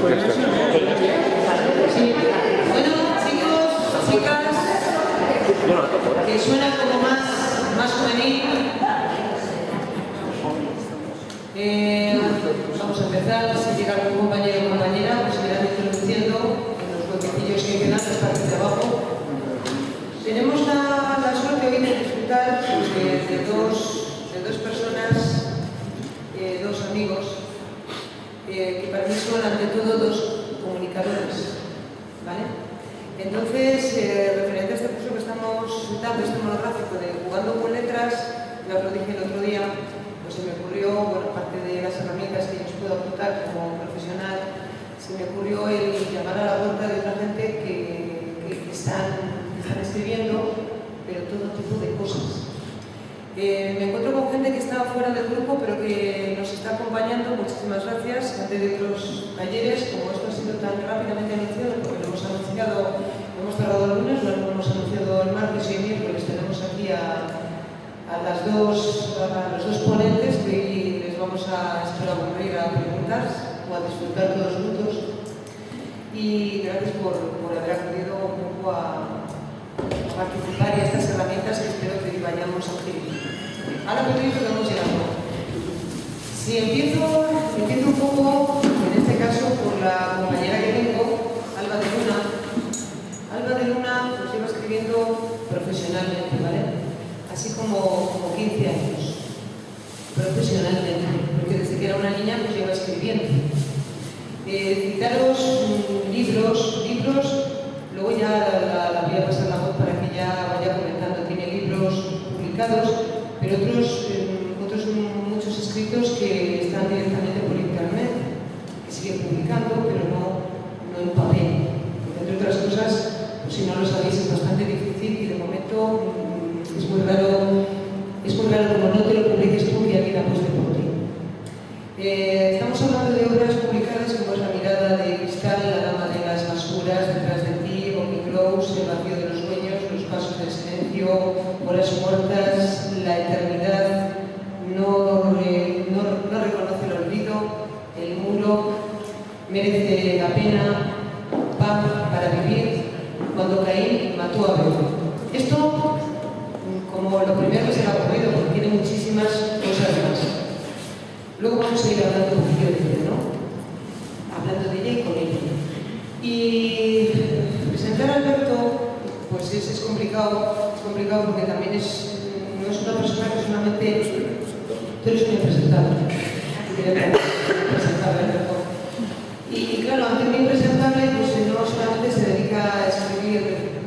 Sí. Bueno, chicos, chicas, que suena como más juvenil. Vamos a empezar. Si llega algún compañero o compañera, pues irán introduciendo en los huequecillos que quedan, las partes de abajo. Tenemos la suerte hoy de disfrutar de dos personas, dos amigos, que para mí son ante todo dos comunicadores, ¿vale? Entonces, referente a este curso que estamos dando, este monográfico de Jugando con Letras, ya os lo dije el otro día, pues se me ocurrió, bueno, aparte de las herramientas que yo os puedo aportar como profesional, se me ocurrió el llamar a la puerta de otra gente que están escribiendo, pero todo tipo de cosas. Me encuentro con gente que está fuera del grupo, pero que nos está acompañando. Muchísimas gracias. Antes de otros talleres, como esto ha sido tan rápidamente anunciado, porque lo hemos anunciado, lo hemos cerrado el lunes, lo hemos anunciado el martes y el miércoles. Tenemos aquí a los dos ponentes que les vamos a esperar a volver a preguntar o a disfrutar todos juntos. Y gracias por haber acudido un poco a participar y a estas herramientas que espero que vayamos a utilizar. Ahora me digo que vamos llegando. Si empiezo un poco, en este caso, por la compañera que tengo, Alba de Luna. Alba de Luna pues lleva escribiendo profesionalmente, ¿vale? Así como 15 años. Profesionalmente, porque desde que era una niña pues lleva escribiendo. Citaros libros, luego ya la voy a pasar la voz para que ya vaya comentando. Tiene libros publicados, pero otros muchos escritos que están directamente por internet, que sigue publicando, pero no en papel. Porque entre otras cosas, pues si no lo sabéis, es bastante difícil y de momento es muy raro como no te lo publiques tú y alguien apueste por ti. Estamos hablando de obras publicadas como es La mirada de cristal, La dama de las basuras, Detrás de ti, Bobby Close, El vacío de los sueños, Los pasos del silencio, Horas muertas, La eternidad, no reconoce el olvido, El muro, Merece la pena, Pan para vivir, Cuando Caín mató a Abel. Esto como lo primero que se me ha ocurrido, porque tiene muchísimas cosas más. Luego vamos a ir hablando un poquito de ella, ¿no? Hablando de ella y con ella. Y presentar a Alberto, pues es complicado porque también no es una persona que solamente... Tú eres muy impresentable. Alberto. Y claro, aunque muy impresentable, pues no solamente se dedica a escribir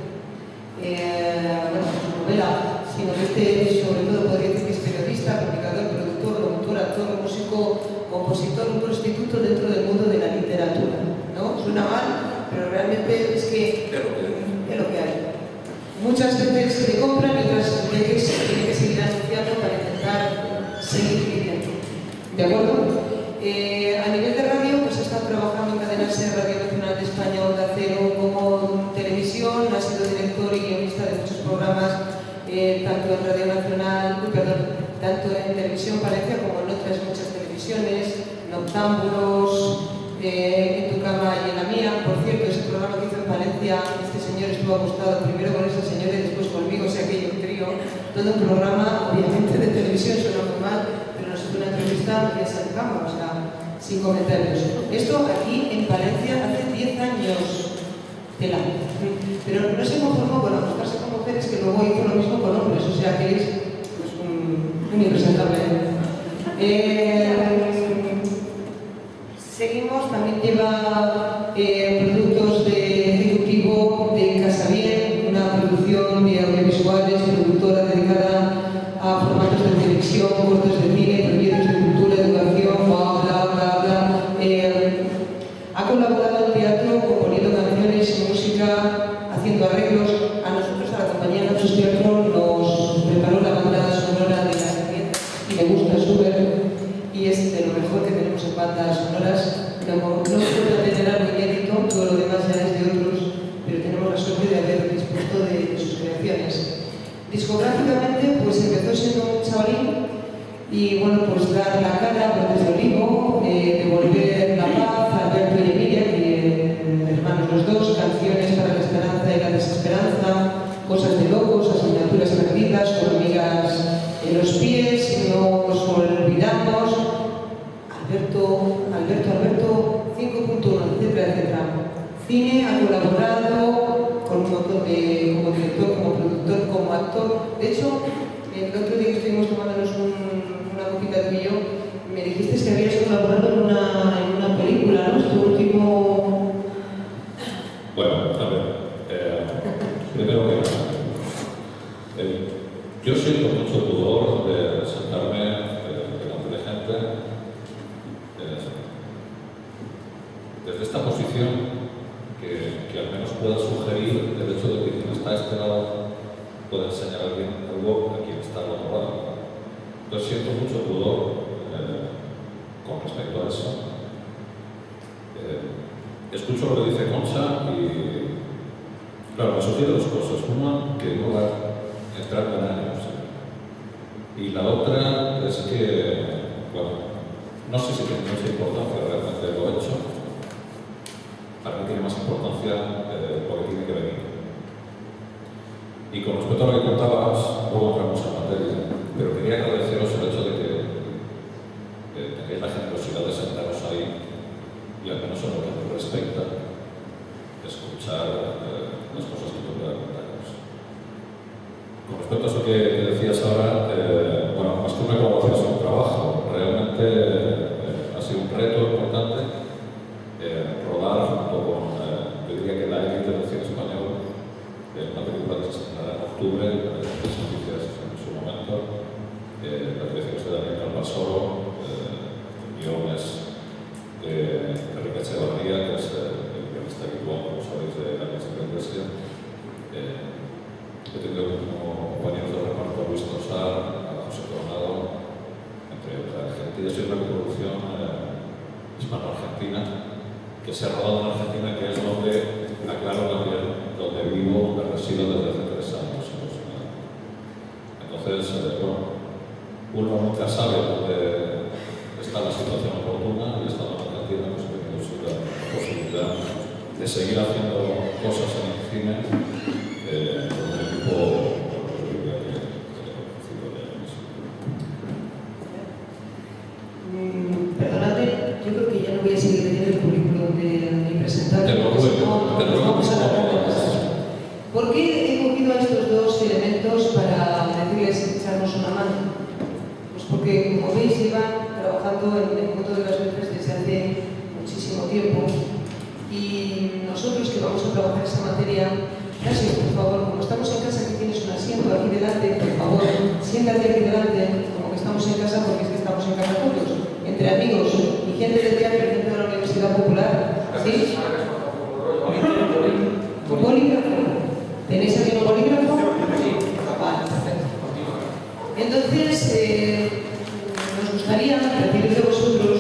su novela, sino que sobre todo podría decir que es periodista, comunicador, productor, locutor, actor, músico, compositor, un prostituto dentro del mundo de la literatura, ¿no? Suena mal, pero realmente es que es lo que hay. Muchas veces le compran y otras veces tiene que seguir anunciando para intentar seguir viviendo. ¿De acuerdo? A nivel de radio, pues ha estado trabajando en Cadena SER, Radio Nacional de España, Onda Cero, como televisión, ha sido director y guionista de muchos programas, tanto en Radio Nacional, tanto en Televisión Palencia como en otras muchas televisiones, Noctámbulos, En tu cama y en la mía. Por cierto, ese programa que hizo en Palencia, este señor estuvo acostado primero con esa señora y después conmigo, o sea que yo trío, todo un programa, obviamente de televisión, suena muy mal, pero nos hizo una entrevista y esa cama, o sea, sin comentarios. Esto aquí en Palencia hace 10 años. Pero no se conformó con acostarse con mujeres, que luego hizo lo mismo con hombres, o sea que es pues, un impresentable. Seguimos, también lleva productos de ejecutivo de Casa Bien, una producción de audiovisuales, productora dedicada a formatos de televisión, cortos de cine, proyectos de cultura, educación, bla, bla, bla, bla. Ha colaborado en teatro, componiendo canciones y música, haciendo arreglos. A nosotros, a la compañía Noches Teatro, nos preparó la banda sonora de las herramientas y me gusta súper. Y es de lo mejor que tenemos en bandas sonoras. No puedo tener algo inédito, todo lo demás ya es de otros, pero tenemos la suerte de haber dispuesto de sus creaciones. Discográficamente, pues empezó siendo un chavalín y bueno, pues dar la cara, Brotes de Olivo, Devolver la Paz, Alberto y Emilia, cine, ha colaborado con un montón de, como director, como productor, como actor. De hecho, el otro día que estuvimos tomándonos una copita tú y yo, me dijiste que habías colaborado en una película, ¿no? Tu último... Bueno, a ver, primero que nada, yo siento mucho pudor de sentarme delante de gente desde esta posición que al menos pueda sugerir el hecho de que quien está a este lado pueda enseñar a alguien algo a quien está al otro lado. Entonces siento mucho pudor con respecto a eso. Escucho lo que dice Concha y, claro, me sugiere dos cosas. Una, que no va a entrar en años. Y la otra es que, bueno, no sé si tiene mucha importancia realmente lo hecho. Para mí tiene más importancia lo que tiene que venir. Y con respecto a lo que contabas, luego entramos en materia, pero quería agradeceros el hecho de que tengáis la generosidad de sentaros ahí y al menos en lo que nos respecta, escuchar las cosas que te voy a contaros. Con respecto a eso que decías ahora, bueno, más que una colaboración es un trabajo. Realmente ha sido un reto importante rodar junto con, yo diría que la élite del cine español, una película que se estrenará en octubre, las noticias en su momento, las direcciones de Daniel Calpasoro, guiones de Enrique Echevarría, que es el guionista habitual, como sabéis, de La Iglesia de la Iglesia. He tenido como compañeros de reparto a Luis Tosar, a José Coronado, entre otras gente. Y ha sido una producción hispano-argentina que se ha rodado en Argentina, que es donde, aclaro también, donde vivo, donde resido desde hace 3 años. Entonces, bueno, uno nunca sabe dónde está la situación oportuna y estando en Argentina pues he tenido la posibilidad de seguir haciendo cosas en el cine con un equipo Perdónate, yo creo que ya no voy a seguir leyendo el currículum de mi presentador. Te lo ruego, te lo ruego. ¿Por qué he cogido a estos dos elementos para decirles echarnos una mano? Pues porque, como veis, llevan trabajando en el mundo de las letras desde hace muchísimo tiempo y nosotros que vamos a trabajar esa materia, gracias, por favor, como estamos en casa, que tienes un asiento aquí delante, por favor, siéntate aquí delante, como que estamos en casa, porque es que estamos en casa todos, entre amigos y gente de teatro y gente de la Universidad Popular, ¿sí? ¿Con bolígrafo? ¿Tenéis aquí un bolígrafo? Sí. Vale, perfecto. Entonces, nos gustaría recibir de vosotros,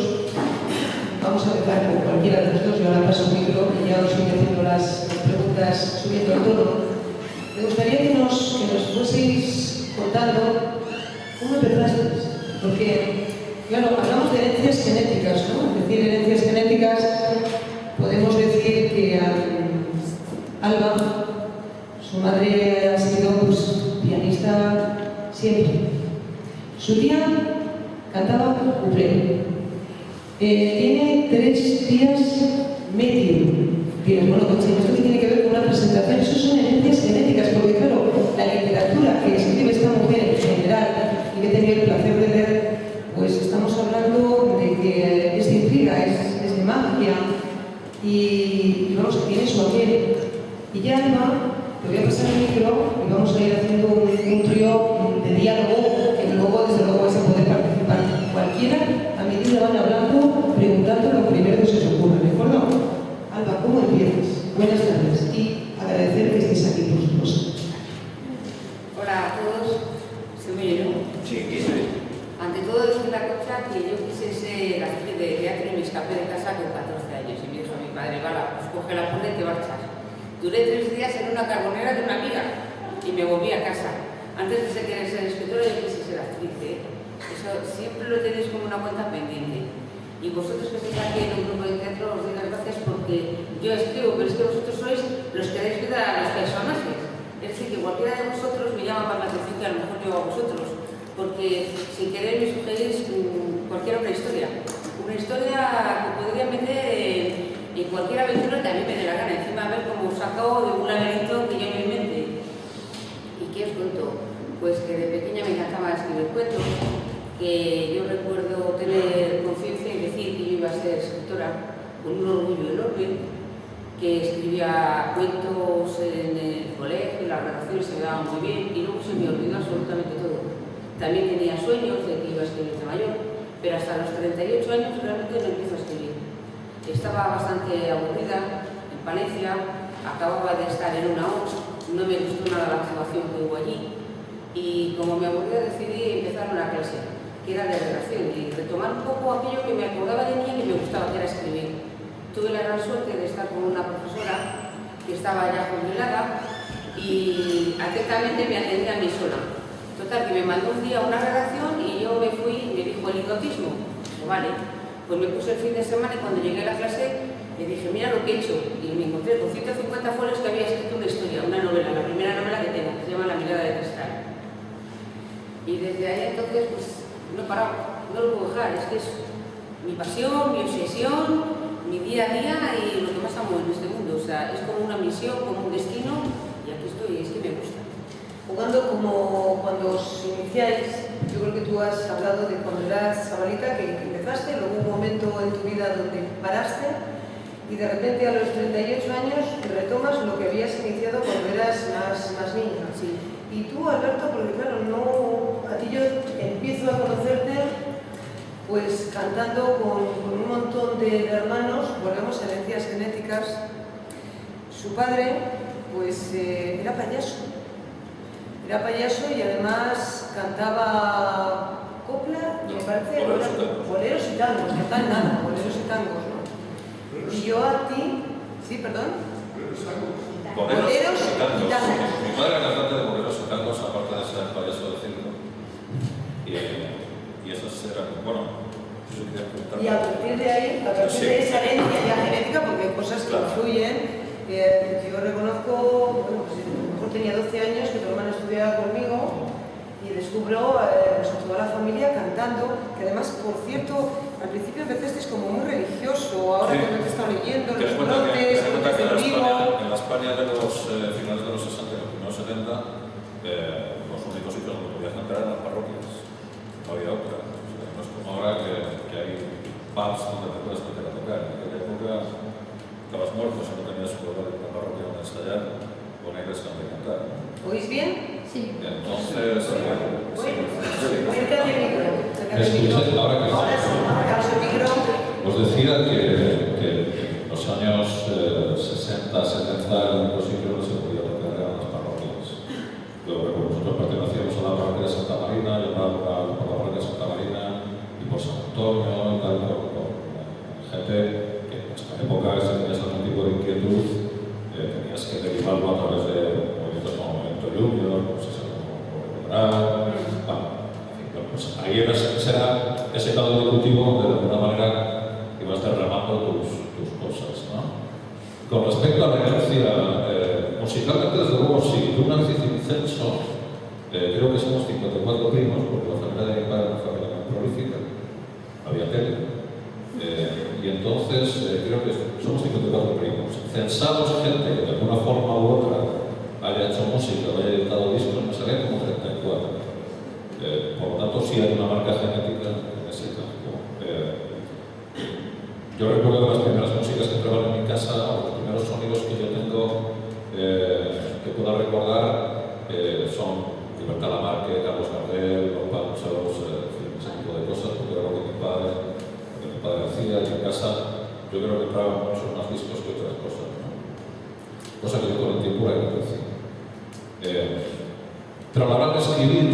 vamos a empezar con cualquiera de los dos, yo ahora paso un micro y ya os voy haciendo las preguntas subiendo el tono. Me gustaría que nos fueseis contando cómo empezasteis, porque, claro, hablamos de herencias genéticas, ¿no? Es decir, herencias genéticas, podemos decir que Alba, su madre ha sido pues, pianista siempre. Su tía cantaba cuplé. Tiene 3 tías medio. Dirás, bueno, pues esto que tiene que ver con una presentación, eso son herencias genéticas, porque claro, la literatura que escribe esta mujer en general y que he tenido el placer de leer, pues estamos hablando de que es de intriga, es de magia y vamos, que tiene su aquel. Y ya, Alba, te voy a pasar el micro y vamos a ir haciendo un trío de diálogo que luego, desde luego, vais a poder participar cualquiera a medida van hablando, preguntando lo primero que se os ocurra, ¿de acuerdo? Alba, ¿cómo empiezas? Buenas tardes y agradecer que estéis aquí, por supuesto. Hola a todos, ¿se me oye, no? Sí, aquí estoy. Ante todo, decir la cosa que yo quise ser actriz de teatro y me escapé de casa con 14 años y me dijo mi padre, Vala, pues coge la pula y te marchas. Duré 3 días en una carbonera de una amiga y me volví a casa. Antes de querer ser escritora, yo quise ser actriz, ¿eh? Eso siempre lo tenéis como una cuenta pendiente. Y vosotros que estáis aquí en un grupo de teatro, os doy las gracias porque yo escribo, pero es que vosotros sois los que dais vida a los personajes. Es decir, que cualquiera de vosotros me llama más la atención que a lo mejor yo a vosotros. Porque si queréis me sugerís cualquier otra historia. Una historia que podría meter en cualquier aventura que a mí me dé la gana. con un orgullo enorme, que escribía cuentos en el colegio, las redacciones se me daban muy bien y luego se me olvidó absolutamente todo. También tenía sueños de que iba a escribir de mayor, pero hasta los 38 años realmente no empiezo a escribir. Estaba bastante aburrida en Palencia, acababa de estar en una ONG, no me gustó nada la actuación que hubo allí y como me aburría decidí empezar una clase que era de redacción y retomar un poco aquello que me acordaba de niña y que me gustaba, que era escribir. Tuve la gran suerte de estar con una profesora que estaba ya jubilada y atentamente me atendía a mí sola. Total, que me mandó un día una redacción y yo me fui y me dijo el hipnotismo. Dije, vale, pues me puse el fin de semana y cuando llegué a la clase le dije, mira lo que he hecho. Y me encontré con 150 folios que había escrito una historia, una novela, la primera novela que tengo, que se llama La mirada de cristal. Y desde ahí entonces, pues, no he parado, no lo puedo dejar, es que es mi pasión, mi obsesión, mi día a día y lo que más amo en este mundo. O sea, es como una misión, como un destino y aquí estoy, es que me gusta. Jugando como cuando os iniciáis, yo creo que tú has hablado de cuando eras chavalita que empezaste, luego un momento en tu vida donde paraste y de repente a los 38 años retomas lo que habías iniciado cuando eras más niña. Sí. Y tú, Alberto, porque claro, a ti yo empiezo a conocerte pues cantando con un montón de hermanos, volvemos a herencias genéticas. Su padre pues era payaso y además cantaba copla, me parece, boleros y tangos, no tan nada, boleros y tangos, ¿no? Y yo a ti, sí, perdón. Boleros y tangos. Mi padre era cantante de boleros y tangos, aparte de ser payaso de circo. Y esas eran, bueno, eso quería preguntar. Y a partir de ahí, a partir de esa herencia ya genética, porque hay cosas que influyen, yo reconozco, bueno, pues a lo mejor tenía 12 años que tu hermana estudiaba conmigo y descubro pues a toda la familia cantando, que además, por cierto, al principio empezaste como muy religioso, ahora que me he estado leyendo, los brotes, del vivo. En la España de los finales de los 60 y los primeros 70, los únicos sitios donde podías cantar eran las parroquias, no había otra. O sea, no es como ahora que hay pubs donde te puedes meter a tocar. En aquella época estabas muerto si no tenías un lugar en una parroquia donde ensayar o una iglesia donde cantar. ¿Oís bien? Sí. Entonces, Acércate al micro. escuché, ahora que Acercaos al micro. os decía que en los años 60, 70 en los sitios no se podía tocar en las parroquias. Luego, nosotros pertenecíamos a la parroquia de Santa Marina, yo andaba por la parroquia de Santa Marina y por San Antonio y tal, con gente que en nuestra época, si tenías algún tipo de inquietud, tenías que derivarlo a través de movimientos como Movimiento Junior, pues eso, como Liberal, pues ahí era ese caldo de cultivo donde de alguna manera ibas derramando tus cosas, ¿no? Con respecto a la herencia, musicalmente desde luego sí. Yo una vez hice un censo, creo que somos 54 primos, porque la familia de mi padre era una familia muy prolífica, había tele. Y entonces creo que somos 54 primos. Censamos gente que de alguna forma u otra haya hecho música o haya editado discos, me salían como 34. Por lo tanto, sí hay una marca genética en ese campo. Yo recuerdo que las primeras músicas que entraban en mi casa, o los primeros sonidos que yo tengo que pueda recordar, son Libertad Lamarque, Carlos Gardel, Los Panchos, ese tipo de cosas, porque era lo que mi padre hacía, y en casa yo creo que entraban muchos más discos que otras cosas, ¿no? Cosa que yo con el tiempo la he crecido. Tras la hora de escribir,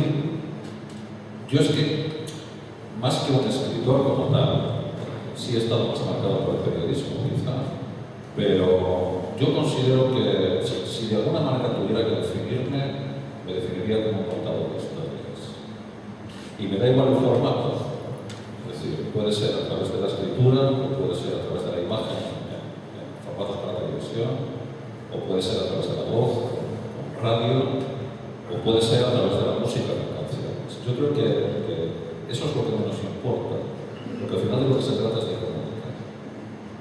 yo es que, más que un escritor como tal, sí he estado más marcado por el periodismo, quizá, pero yo considero que si de alguna manera tuviera que definirme, me definiría como un contador de historias. Y me da igual el formato, es decir, puede ser a través de la escritura, o puede ser a través de la imagen en formatos para televisión, o puede ser a través de la voz, con radio, o puede ser a través de la música con canciones. Yo creo que eso es lo que nos importa, porque al final de lo que se trata es de comunicar.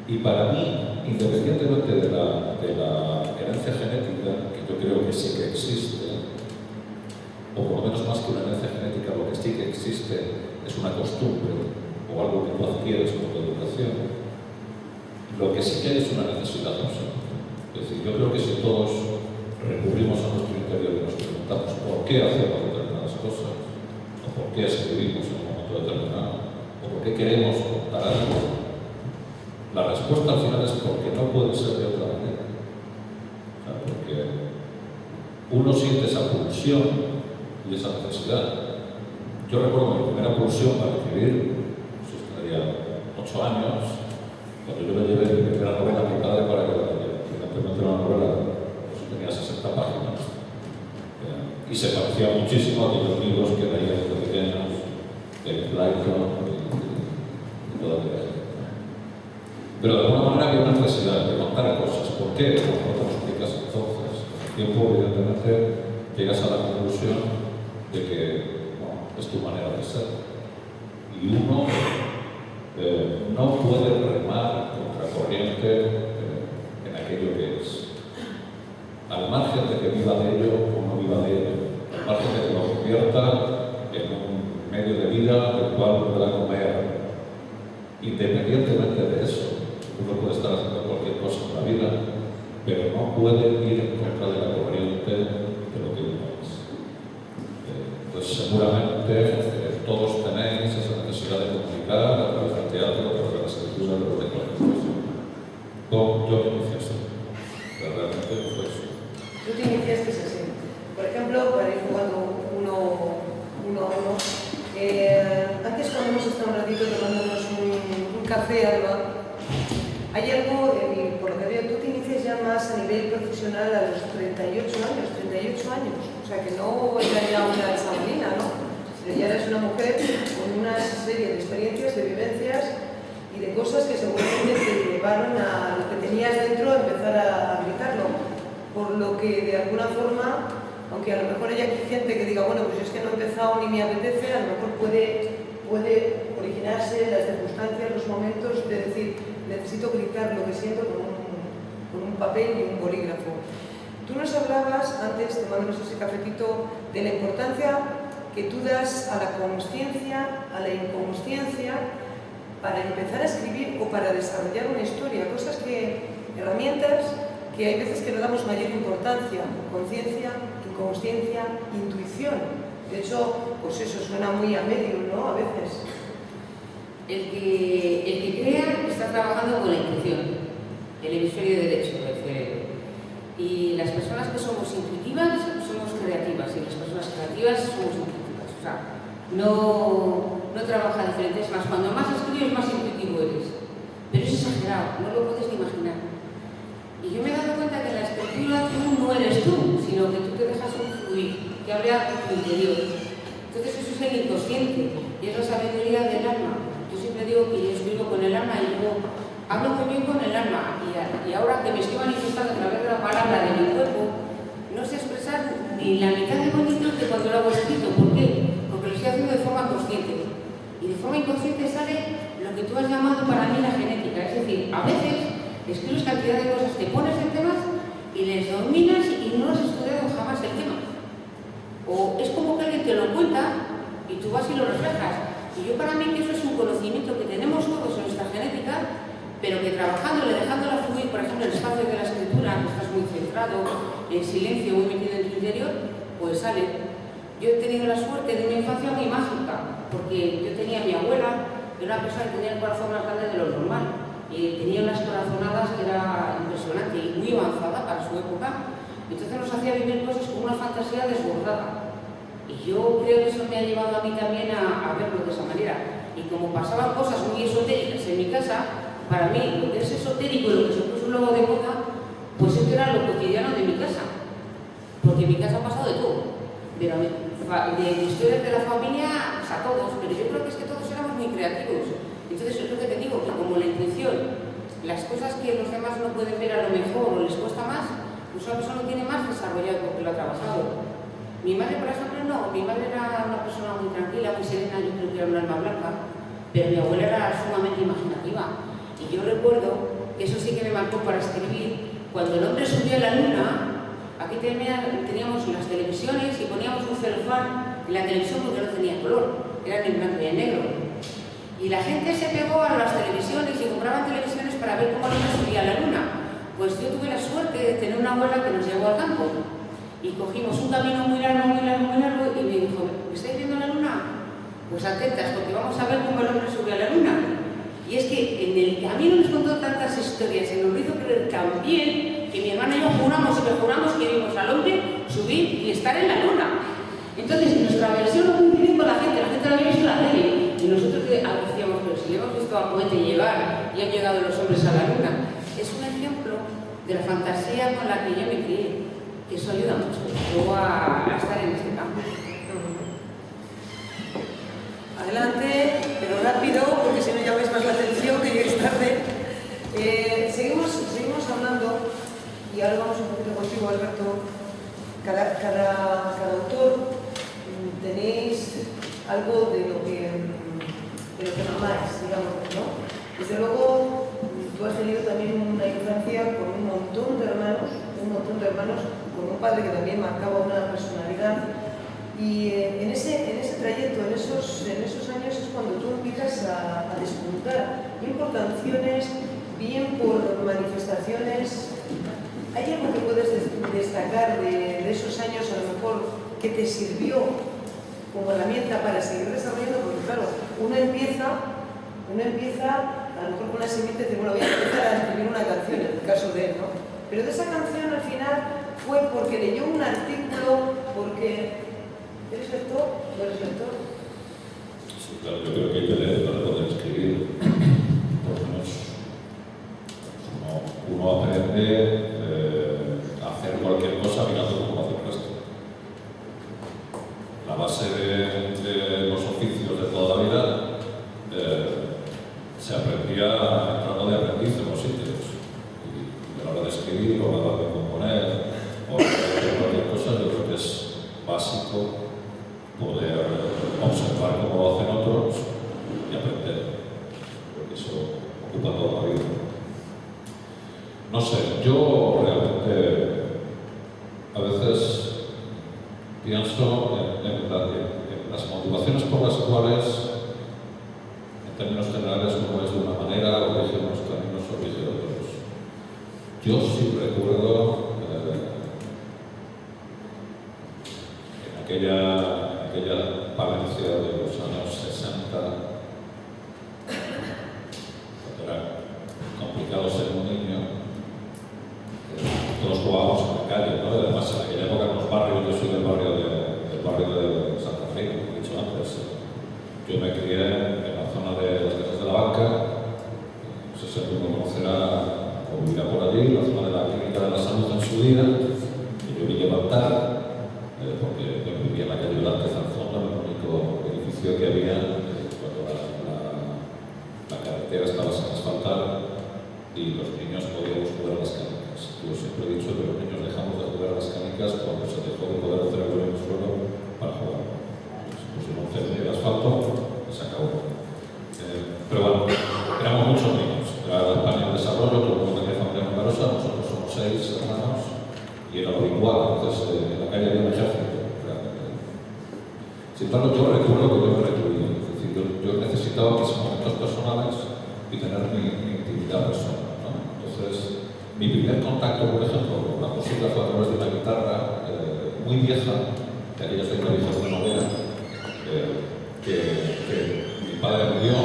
Y para mí, independientemente de la herencia genética, que yo creo que sí que existe, o por lo menos más que una herencia genética, lo que sí que existe es una costumbre o algo que tú adquieres con tu educación. Lo que sí que hay es una necesidad absoluta. Es decir, yo creo que si todos recurrimos a nuestro interior y nos preguntamos por qué hacemos determinadas cosas, o por qué escribimos en un momento determinado, o por qué queremos contar algo, la respuesta al final es porque no puede ser de otra manera. O sea, porque uno siente esa pulsión y esa necesidad. Yo recuerdo mi primera pulsión para escribir, eso estaría 8 años, cuando yo le llevé mi primera novela a mi padre para que la leyera. Evidentemente una novela pues, tenía 60 páginas y se parecía muchísimo a aquellos libros que leía desde pequeños, de Plato y toda la vida. Pero de alguna manera había una necesidad de contar cosas. ¿Por qué? Pues no te lo explicas entonces. Con el tiempo, evidentemente, llegas a la conclusión de que bueno, es tu manera de ser. Y uno no puede remar contracorriente en aquello que es. Al margen de que viva de ello o no viva de ello, al margen de que lo convierta en un medio de vida del cual pueda comer, independientemente de eso, uno puede estar haciendo cualquier cosa en la vida, pero no puede ir en contra de la corriente de lo que uno es. Pues seguramente todos tenéis esa necesidad de comunicar a través del teatro, a través de la escritura, a través de cualquier cosa. Yo me inicié así. Realmente fue eso. Tú te iniciaste así. Por ejemplo, para ir jugando uno a uno, antes cuando hemos estado un ratito tomándonos un café, Alba, hay algo, por lo que veo, tú te inicias ya más a nivel profesional a los 38 años, o sea que no era ya una examinina, ¿no? Pero ya eres una mujer con una serie de experiencias, de vivencias y de cosas que seguramente te llevaron a lo que tenías dentro a empezar a aplicarlo. Por lo que de alguna forma, aunque a lo mejor hay aquí gente que diga, bueno, pues es que no he empezado ni me apetece, a lo mejor puede originarse las circunstancias, los momentos de decir, necesito gritar lo que siento con un papel y un bolígrafo. Tú nos hablabas antes, tomándonos ese cafetito, de la importancia que tú das a la consciencia, a la inconsciencia, para empezar a escribir o para desarrollar una historia, herramientas que hay veces que le damos mayor importancia, conciencia, inconsciencia, intuición. De hecho, pues eso suena muy a medio, ¿no? A veces. El que crea está trabajando con la intuición, el hemisferio derecho del cerebro. Y las personas que somos intuitivas somos creativas y las personas creativas somos intuitivas. O sea, no trabaja diferente. Es más, cuando más escribes, más intuitivo eres. Pero es exagerado, no lo puedes ni imaginar. Y yo me he dado cuenta que en la escritura tú no eres tú, sino que tú te dejas fluir, que habla tu interior. Entonces eso es el inconsciente y es la sabiduría del alma. Yo siempre digo que yo escribo con el alma y yo hablo con el alma y ahora que me estoy manifestando a través de la palabra de mi cuerpo, no sé expresar ni la mitad de bonito que cuando lo hago escrito. ¿Por qué? Porque lo estoy haciendo de forma consciente. Y de forma inconsciente sale lo que tú has llamado para mí la genética. Es decir, a veces escribes cantidad de cosas, te pones en temas y les dominas y no has estudiado jamás el tema. O es como que alguien te lo cuenta y tú vas y lo reflejas. Y yo para mí que eso es un conocimiento que tenemos todos en nuestra genética, pero que trabajándole, dejándola fluir, por ejemplo, en espacios de la escritura, que estás muy centrado, en silencio, muy metido en tu interior, pues sale. Yo he tenido la suerte de una infancia muy mágica, porque yo tenía a mi abuela, que era una persona que tenía el corazón más grande de lo normal, y tenía unas corazonadas que era impresionante y muy avanzada para su época. Entonces nos hacía vivir cosas con una fantasía desbordada. Y yo creo que eso me ha llevado a mí también a verlo de esa manera. Y como pasaban cosas muy esotéricas en mi casa, para mí lo que es esotérico y lo que se puso luego de moda, pues eso era lo cotidiano de mi casa. Porque en mi casa ha pasado de todo. De historias de la familia pues a todos, pero yo creo que es que todos éramos muy creativos. Entonces es lo que te digo, que como la intuición, las cosas que los demás no pueden ver a lo mejor o les cuesta más, pues una persona lo tiene más desarrollado porque lo ha trabajado. Mi madre, por ejemplo, no. Mi madre era una persona muy tranquila, muy serena, yo creo que era un alma blanca, pero mi abuela era sumamente imaginativa. Y yo recuerdo que eso sí que me marcó para escribir. Cuando el hombre subió a la luna, aquí teníamos las televisiones y poníamos un celofán en la televisión porque no tenía color, eran en blanco y en negro. Y la gente se pegó a las televisiones y compraban televisiones para ver cómo el hombre subía a la luna. Pues yo tuve la suerte de tener una abuela que nos llevó al campo y cogimos un camino muy largo y me dijo, ¿me estáis viendo la luna? Pues atentas, porque vamos a ver cómo el hombre sube a la luna. Y es que en el camino nos contó tantas historias y nos hizo creer también que mi hermana y yo juramos que vimos al hombre subir y estar en la luna. Entonces, nuestra versión no coincide con la gente lo había visto en la tele. Y nosotros decíamos, pero si le hemos visto a cohete llegar y han llegado los hombres a la luna. Es un ejemplo de la fantasía con la que yo me crié, que eso ayuda mucho luego a estar en este campo. Adelante, pero rápido, porque si no llamáis más la atención, que llegues tarde. Seguimos hablando, y ahora vamos un poquito contigo, Alberto. Cada autor tenéis algo de lo que amáis, digamos, ¿no? Desde luego, tú has tenido también una infancia con un montón de hermanos, con un padre que también marcaba una personalidad. Y en ese trayecto, en esos años es cuando tú empiezas a despuntar, bien por canciones, bien por manifestaciones. ¿Hay algo que puedes destacar de esos años, a lo mejor, que te sirvió como herramienta para seguir desarrollando? Porque claro, uno empieza a lo mejor con una semilla y dice, bueno, voy a empezar a escribir una canción, en el caso de él, ¿no? Pero de esa canción al final fue porque leyó un artículo, porque... ¿Eres lector? ¿No eres lector? Sí, claro, yo creo que hay que leer para poder escribir. Por lo menos uno aprende a hacer cualquier cosa mirando cómo hace el resto. La base de los oficios de toda la vida se aprendía entrando de aprendiz en los sitios. Y a la hora de escribir, o a la hora de componer, o a la hora de hacer cualquier cosa, yo creo que es básico poder observar cómo lo hacen otros y aprender, porque eso ocupa toda la vida. No sé, yo realmente a veces pienso en las motivaciones por las cuales, en términos generales, uno es de una manera, orige unos caminos, orige otros. Yo sí recuerdo en aquella Valencia de los años 60, cuando era complicado ser un niño, todos jugábamos en la calle, ¿no? Además, en aquella época en los barrios, yo soy del barrio de Santa Fe, como he dicho antes. Yo me crié en la zona de las casas de la Banca, no sé si alguno conocerá o vivirá por allí, la zona de la Clínica de la Salud en su día, que yo vi levantar, porque yo vivía en la calle Velázquez al fondo, el único edificio que había cuando la carretera estaba sin asfaltar y los niños podíamos jugar a las canicas. Yo siempre he dicho que los niños dejamos de jugar a las canicas cuando se dejó de poder hacer el en el suelo para jugar. Se pusieron un césped de asfalto y se acabó. Pero bueno, éramos muchos niños. Era la España en desarrollo, todo el mundo tenía familia numerosa, nosotros somos 6 hermanos y era lo habitual. Entonces, en la calle había un ejército. Sin embargo, yo recuerdo que yo me recluía. Es decir, yo necesitaba mis momentos personales y tener mi intimidad personal, ¿no? Entonces, mi primer contacto, por ejemplo, con la música fue a través de una guitarra muy vieja, de aquellas de una madera, que mi padre me dio,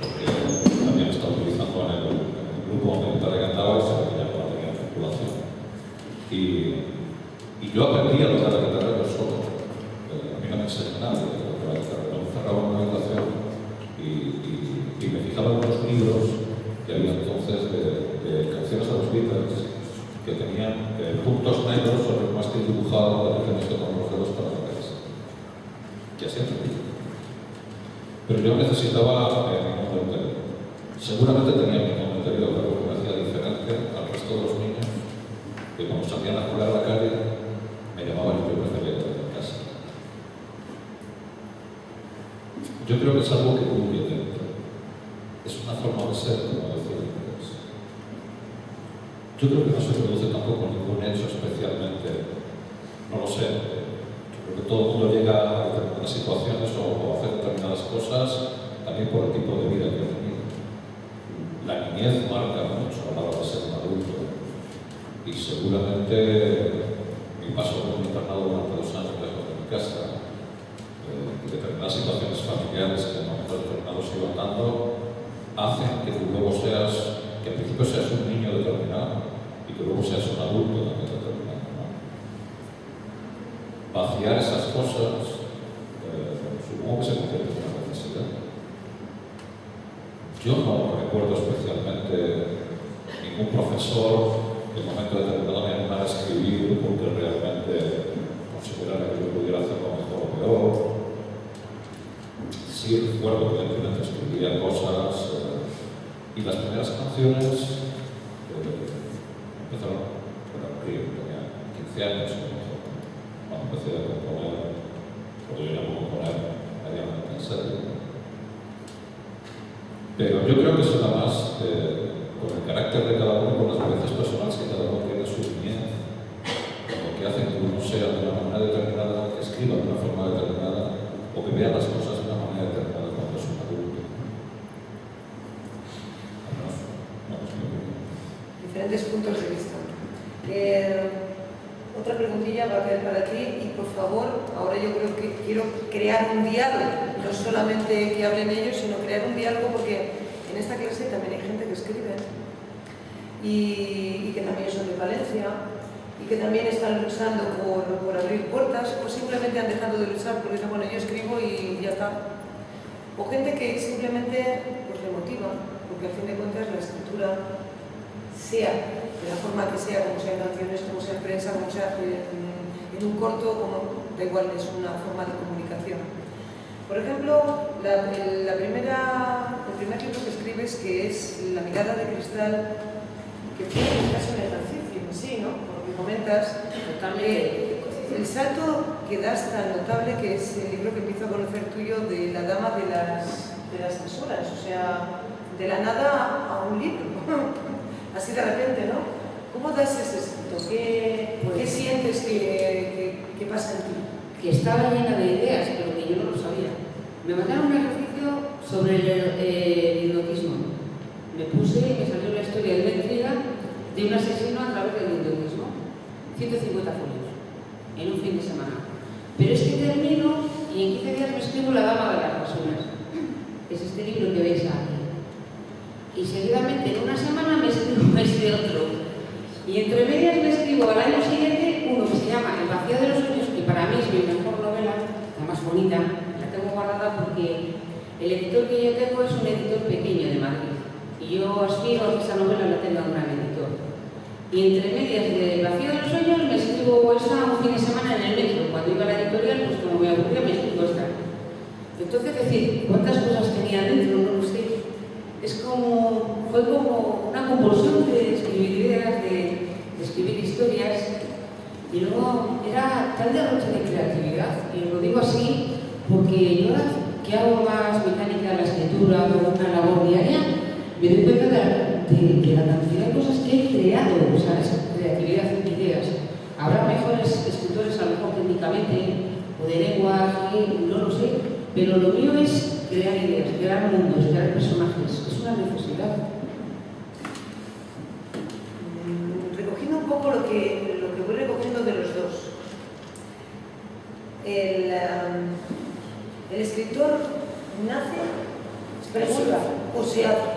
porque también estaba utilizando en el grupo donde mi padre cantaba y se veía que no tenía circulación. Y yo aprendí a tocar la guitarra yo solo. No me enseñó nadie, pero me encerraba en una habitación y me fijaba en unos libros que había entonces de canciones a los Beatles que tenían puntos negros sobre el mástil dibujado de referencia con los dedos para la cabeza. Que así aprendí. Pero yo necesitaba mi mundo interior. Seguramente tenía mi mundo interior, pero que me hacía diferente al resto de los niños que cuando salían a jugar a la calle me llamaban y yo prefería estar en casa. Yo creo que es algo que huye dentro. Es una forma de ser, como decía el inglés. Yo creo que no se produce tampoco ningún hecho especialmente, no lo sé. Yo creo que todo el mundo llega a determinadas situaciones o a hacer determinadas cosas también por el tipo de vida que ha tenido. La niñez marca mucho a la hora de ser un adulto. Y seguramente mi paso por un internado durante 2 años lejos de mi casa y determinadas situaciones familiares que en momentos determinados se iban dando hacen que tú luego seas, que al principio seas un niño determinado y que luego seas un adulto también determinado, ¿no? Vaciar esas cosas supongo que se convierte en una necesidad. Yo no recuerdo especialmente ningún profesor que en un momento determinado me animara a escribir porque realmente considerara que yo pudiera hacerlo mejor o peor. Sí recuerdo que evidentemente escribía cosas y las primeras canciones empezaron con el río, tenía 15 años a lo mejor, cuando empecé a componer, porque yo ya puedo componer medianamente en serio. Pero yo creo que eso nada más con el carácter de cada uno, con las vivencias personales que cada uno tiene en su niñez, lo que hace que uno sea de una manera determinada, que escriba de una forma determinada, o que vea las cosas de una manera determinada cuando es un adulto. Diferentes puntos de vista. Otra preguntilla va a quedar para ti y por favor, ahora yo creo que quiero crear un diálogo, no solamente que hablen ellos, sino crear un diálogo porque en esta clase también hay gente que escribe y que también son de Valencia y que también están luchando por abrir puertas o simplemente han dejado de luchar porque dicen, bueno, yo escribo y ya está. O gente que simplemente pues, le motiva, porque al fin de cuentas la escritura, sea de la forma que sea, como sea en canciones, como sea en prensa, como sea en un corto, como da igual, es una forma de comunicación. Por ejemplo, el primer libro que escribes, que es La mirada de cristal, que tiene casi un ejercicio en sí, ¿no? Por lo que comentas, el salto que das tan notable, que es el libro que empiezo a conocer tuyo de La dama de las censuras, o sea, de la nada a un libro. Así de repente, ¿no? ¿Cómo das ese salto? ¿Qué sientes que pasa en ti? Que estaba llena de ideas, pero que yo no lo sabía. Me mandaron un ejercicio sobre el hipnotismo. Me puse y me salió la historia de una intriga de un asesino a través del hipnotismo. 150 folios, en un fin de semana. Pero es que termino y en 15 días me escribo La dama de las basuras. Es este libro que veis aquí. Y seguidamente en una semana me escribo este otro. Y entre medias me escribo al año siguiente uno que se llama El vacío de los sueños, que para mí es mi mejor novela, la más bonita, la tengo guardada porque el editor que yo tengo es un editor pequeño de Madrid. Y yo aspiro a que esa novela la tenga un gran editor. Y entre medias del vacío de los sueños me escribo esta un fin de semana en el metro. Cuando iba a la editorial, pues como me aburría, me escribo esta. Entonces, decir, ¿cuántas cosas tenía dentro? No lo sé. Fue como una compulsión de escribir ideas, de escribir historias, y luego era tal derroche de creatividad, y lo digo así porque yo ahora que hago más mecánica la escritura, hago una labor diaria, me doy cuenta de la cantidad de cosas que he creado, o sea, esa creatividad, ideas. Habrá mejores escritores a lo mejor técnicamente, o de lenguaje, no lo sé, pero lo mío es crear ideas, crear mundos, crear personajes. Es una necesidad. Recogiendo un poco lo que voy recogiendo de los dos. El escritor nace, pregunta, o se hace.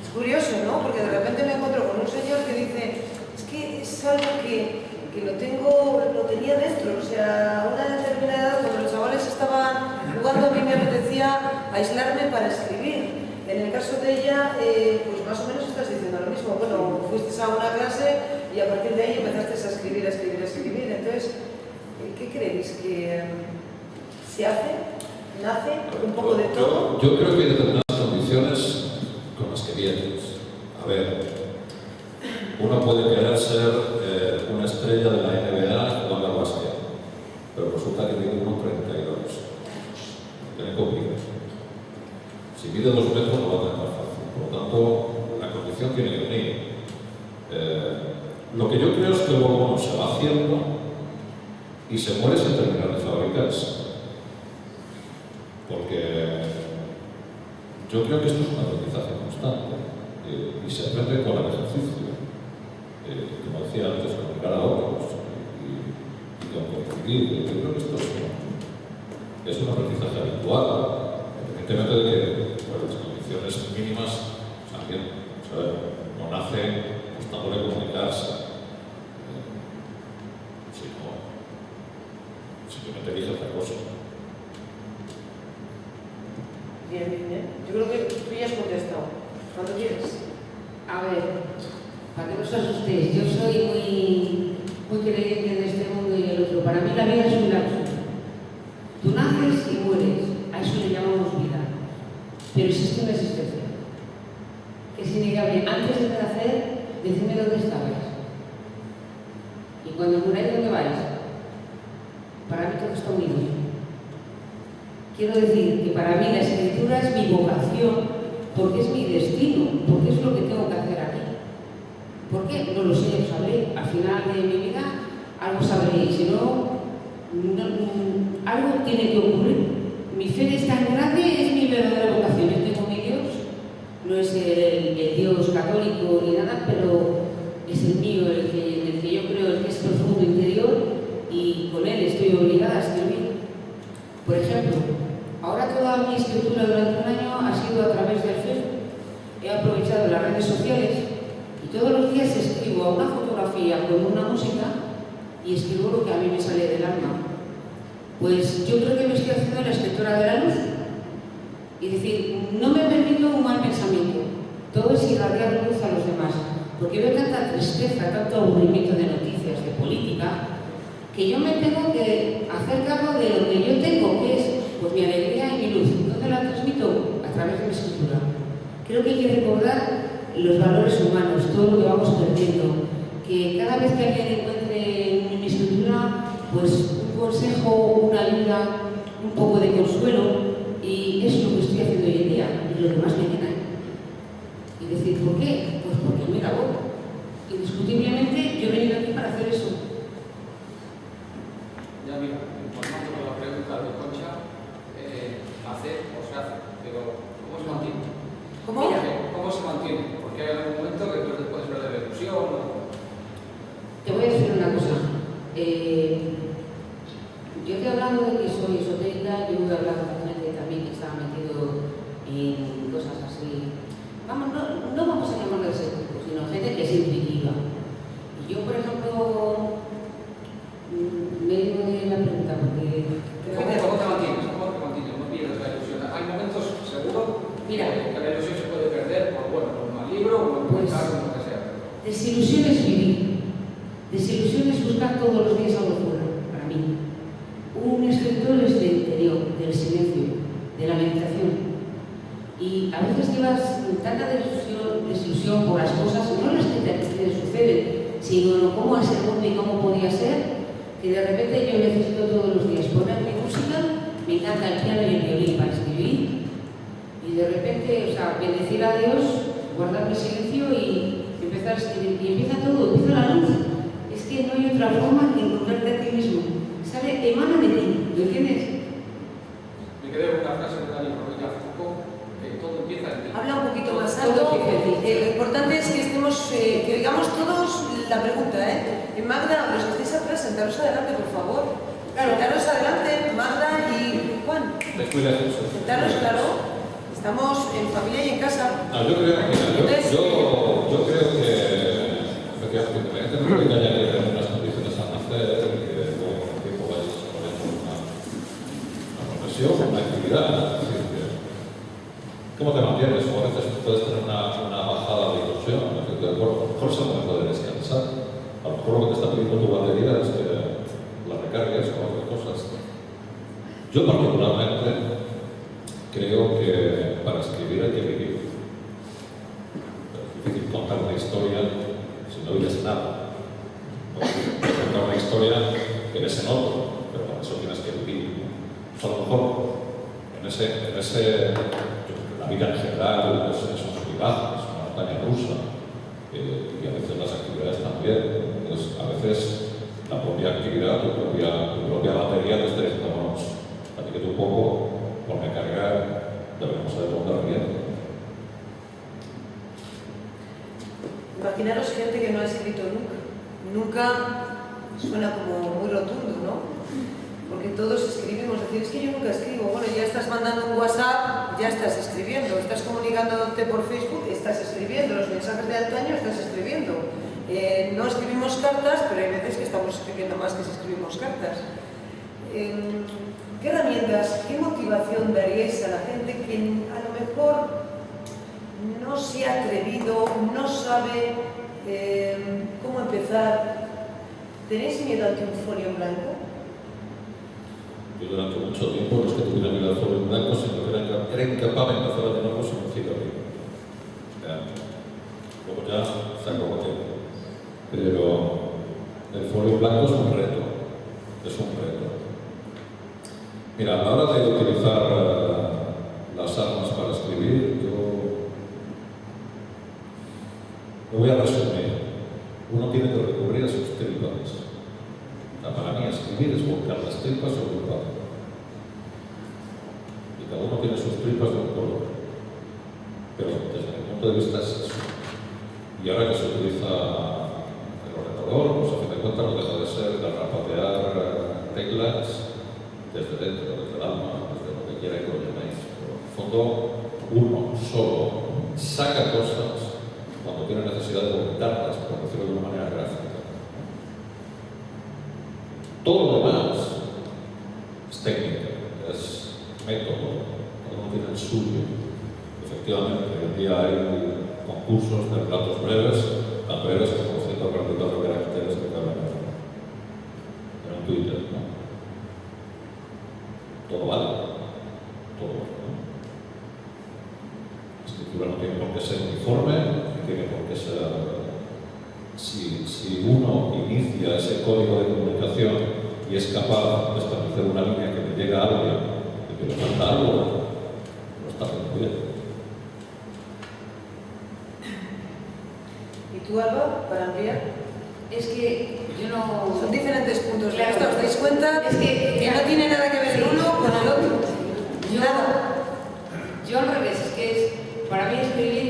Es curioso, ¿no? Porque de repente me encuentro con un señor que dice, es que es algo que lo tenía dentro, o sea, a una determinada edad, cuando los chavales estaban jugando, a mí me apetecía aislarme para escribir. En el caso de ella, pues más o menos estás diciendo lo mismo. Bueno, fuiste a una clase y a partir de ahí empezaste a escribir. Entonces, ¿qué creéis? ¿Que se hace? ¿Nace? ¿Un poco de todo? Yo creo que hay determinadas condiciones con las que vienes. A ver, uno puede querer ser una estrella de la NBA o algo así, pero resulta que mide 1,32. Tiene complicado. Si mide 2 metros no va a tener más fácil. Por lo tanto, la condición tiene que venir. Lo que yo creo es que luego uno se va haciendo y se muere sin terminar de fabricarse. Porque yo creo que esto es un aprendizaje constante. y se aprende con el ejercicio. Como decía antes, con mirar a otros y con confundir. Yo creo que esto es un aprendizaje habitual, independientemente de que las condiciones mínimas también, no nace gustando de comunicarse, sino simplemente elige otra cosa. Bien, bien. Yo creo que tú ya has contestado. ¿Cuándo quieres? A ver, para que no os asustéis, yo soy muy creyente de este mundo y del otro. Para mí la vida es un lapso. Tú naces y mueres, a eso le llamamos vida. Pero existe una existencia, que es innegable. Antes de nacer, decidme dónde estabais. Y cuando muráis, ¿dónde vais? Para mí todo está unido. Quiero decir que para mí la escritura es mi vocación, porque es mi destino, porque es lo que tengo que hacer aquí. ¿Por qué? No lo sé, lo sabré. Al final de mi vida algo sabré, y si no, algo tiene que ocurrir. Mi fe es tan grande, es mi verdadera vocación. Yo tengo mi Dios, no es el Dios católico ni nada, pero es el mío, en el que yo creo, el que es profundo interior, y con él estoy obligada a escribir. Por ejemplo, ahora toda mi escritura durante un año ha sido a través del Facebook. He aprovechado las redes sociales y todos los días escribo a una fotografía con una música y escribo lo que a mí me sale del alma. Pues yo creo que me estoy haciendo la escritora de la luz. Y decir, no me permito un mal pensamiento. Todo es irradiar luz a los demás. Porque veo tanta tristeza, tanto aburrimiento de noticias, de política, que yo me tengo que hacer cargo de lo que yo tengo, que es pues mi alegría y mi luz. ¿Dónde la transmito? A través de mi escritura. Creo que hay que recordar los valores humanos, todo lo que vamos perdiendo. Que cada vez que alguien encuentre en mi escritura, pues un consejo, una ayuda, un poco de consuelo, y es lo que estoy haciendo hoy en día, y lo que más me llena. Y decir, ¿por qué? Pues porque me grabó. Indiscutiblemente yo he venido aquí para hacer eso. Ya mira, informando con la pregunta de Concha, hacer o se hace, pero ¿cómo se mantiene? ¿Cómo? ¿Cómo se mantiene? Porque hay algún momento que tú te puedes ver de ilusión o... Te voy a decir una cosa. Yo te he hablado de que soy esotérica, yo he hablado con gente también que estaba metido en cosas así. Vamos, no vamos a llamarlo de ese tipo, sino gente que es intuitiva. Y yo, por ejemplo, me digo de la pregunta porque... ¿Cómo te mantienes? ¿Cómo te mantienes? No pierdes la ilusión. Hay momentos, seguro, Mira, que la ilusión se puede perder por, bueno, por un mal libro o por un pues, comentario, lo que sea. desilusión es vivir. Desilusión es buscar todos los días algo fuera, para mí. Un escritor es del interior, del silencio, de la meditación. Y a veces llevas tanta desilusión por las cosas, no las que te suceden, sino cómo es el mundo y cómo podía ser, que de repente yo necesito todos los días poner mi música, me encanta el piano y el violín para escribir, y de repente, o sea, bendecir a Dios, guardar mi silencio y empezar a escribir. Y empieza todo, empieza la luz. Es que no hay otra forma que encontrarte a ti mismo. Sale, emana de ti, ¿lo entiendes? Me quedé con una frase de Daniel Foucault, que todo empieza en ti. Habla un poquito más Todo alto. empieza en ti. Lo importante es que estemos, que oigamos todos la pregunta, ¿eh? Magda, los que estáis atrás, sentaros adelante, por favor. Claro, sentaros adelante, Magda y Juan. Descuida eso. Sentaros, claro. Estamos en familia y en casa. No, yo creo que, efectivamente, no creo que haya que tener unas condiciones al nacer y que luego con el tiempo vaya desarrollando una profesión, una actividad. Es decir, ¿cómo te mantienes? O a veces puedes tener una bajada de ilusión, a lo mejor es el momento de descansar. A lo mejor lo que te está pidiendo tu batería es que la recargues con otras cosas. Yo particularmente creo que para escribir hay que vivir. Es difícil contar una historia si no vives nada. Contar una historia que ves en otro, pero para eso tienes que vivir. A lo mejor la vida en general pues, son sub y bajas, es una montaña rusa, y a veces las actividades también. Entonces, a veces la propia actividad, tu propia batería te está diciendo, bueno, así que tú un poco, ponme a cargar, debemos de contar bien. imaginaros gente que no ha escrito nunca. Nunca suena como muy rotundo, ¿no? Porque todos escribimos, decir, es que yo nunca escribo. Bueno, ya estás mandando un WhatsApp, ya estás escribiendo. Estás comunicándote por Facebook, estás escribiendo. Los mensajes de antaño estás escribiendo. No escribimos cartas, pero hay veces que estamos escribiendo más que si escribimos cartas. ¿Qué herramientas, qué motivación daríais a la gente que a lo mejor no se ha atrevido, no sabe cómo empezar? ¿Tenéis miedo ante un folio en blanco? Yo durante mucho tiempo no es que tuviera miedo al folio en blanco, sino que era incapaz de empezar a llenarlo sin un cigarrillo. Luego ya se acabó tiempo. Pero el folio en blanco es un reto. Es un reto. Mira, a la hora de utilizar las armas para escribir, yo lo voy a resumir. Uno tiene que recurrir a sus tripas. Para mí escribir es volcar las tripas sobre el papel. Y cada uno tiene sus tripas de un color. Pero desde mi punto de vista es eso. Y ahora que se utiliza el ordenador, pues a fin de cuentas no deja de ser garrapatear teclas desde dentro, desde el alma, desde lo que quiera que lo llaméis. Pero en el fondo, uno solo saca cosas cuando tiene necesidad de vomitarlas, por decirlo de una manera gráfica. Todo lo demás es técnica, es método, cada uno tiene el suyo. Efectivamente, hoy en día hay concursos de relatos breves, tan breves como 144 caracteres que caben en un Twitter, ¿no? Todo vale, todo vale, ¿no? La escritura no tiene por qué ser uniforme, no tiene por qué ser... Si uno inicia ese código de comunicación y es capaz de establecer una línea que le llega a alguien y que le falta algo, lo está haciendo bien. ¿Y tú, Alba, para ampliar? Es que yo no... Son diferentes puntos de Claro. vista. ¿Os dais cuenta? Es que no tiene nada que ver el uno con el otro. Nada. Yo al revés, es que para mí escribir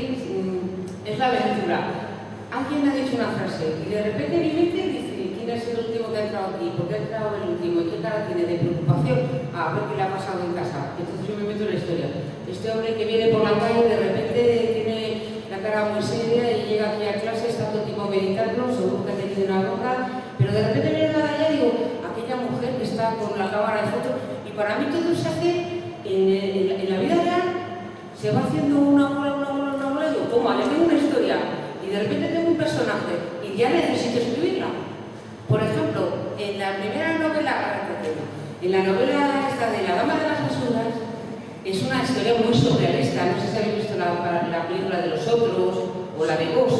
es la aventura. Alguien ha dicho una frase y de repente mi mente dice, ¿quién ha sido el último que ha entrado aquí? ¿Por qué ha entrado el último? ¿Y qué cara tiene de preocupación? A ver qué le ha pasado en casa. Entonces yo me meto en la historia. Este hombre que viene por la calle de repente tiene la cara muy seria y llega aquí a clase, está todo el tiempo meditando, seguro que ha tenido una bronca, pero de repente viene la de allá y digo, aquella mujer que está con la cámara de foto, y para mí todo se hace en la vida real, se va haciendo una bola, y digo, toma, le tengo una historia. Y de repente tengo un personaje y ya necesito escribirla. Por ejemplo, en la primera novela, en la novela esta de La Dama de las Basuras, es una historia muy surrealista. No sé si habéis visto la película de Los Otros o la de Vos.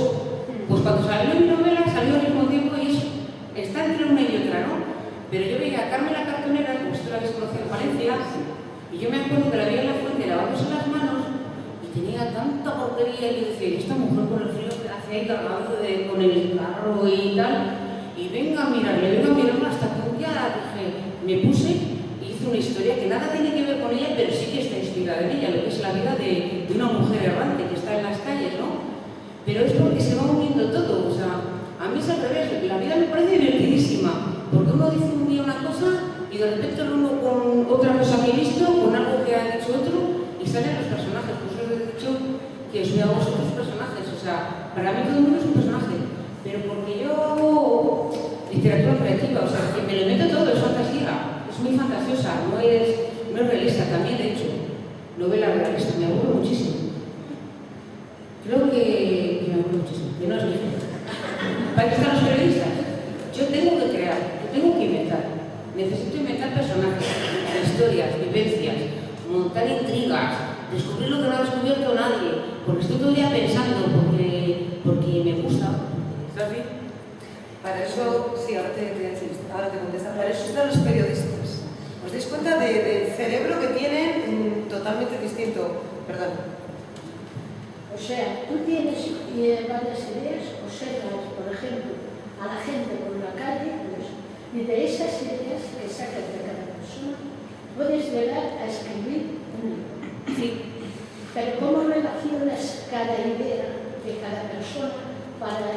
Pues cuando salió mi novela salió al mismo tiempo y está entre una y otra, ¿no? Pero yo veía a Carmen la Cartonera, como usted la habéis conocido en Valencia, y yo me acuerdo que la veía en la fuente lavándose las manos y tenía tanta porquería que decía, esta mujer con el frío que hace ahí cargado con el carro y tal, y venga a mirarla hasta que un día dije, me puse y hice una historia que nada tiene que ver con ella, pero sí que está inspirada en ella, lo que es la vida de una mujer errante que está en las calles, ¿no? Pero es porque se va uniendo todo, o sea, a mí es al revés, la vida me parece divertidísima, porque uno dice un día una cosa y de repente uno con otra cosa que he visto, con algo que ha dicho otro, y salen los personajes. Pues os he dicho que os veamos otros personajes, o sea, para mí todo el mundo es un personaje, pero porque yo hago literatura creativa, o sea, que me lo meto todo, es fantasía, es muy fantasiosa, no es realista. También he hecho novela realista, me aburro muchísimo. Creo que me aburro muchísimo, que no es mi género. ¿Para qué están los periodistas? Yo tengo que crear, yo tengo que inventar. Necesito inventar personajes, historias, vivencias, montar intrigas, descubrir lo que no ha descubierto nadie, porque estoy todo el día pensando, porque me gusta. ¿Estás bien? Para eso, sí, ahora te contesta, para eso están los periodistas. ¿Os dais cuenta del cerebro que tienen totalmente distinto? Perdón. O sea, tú tienes varias ideas, observas, por ejemplo, a la gente por la calle, pues, y de esas ideas que sacas de cada persona, puedes llegar a escribir un libro. Sí. Pero ¿cómo relacionas cada idea de cada persona para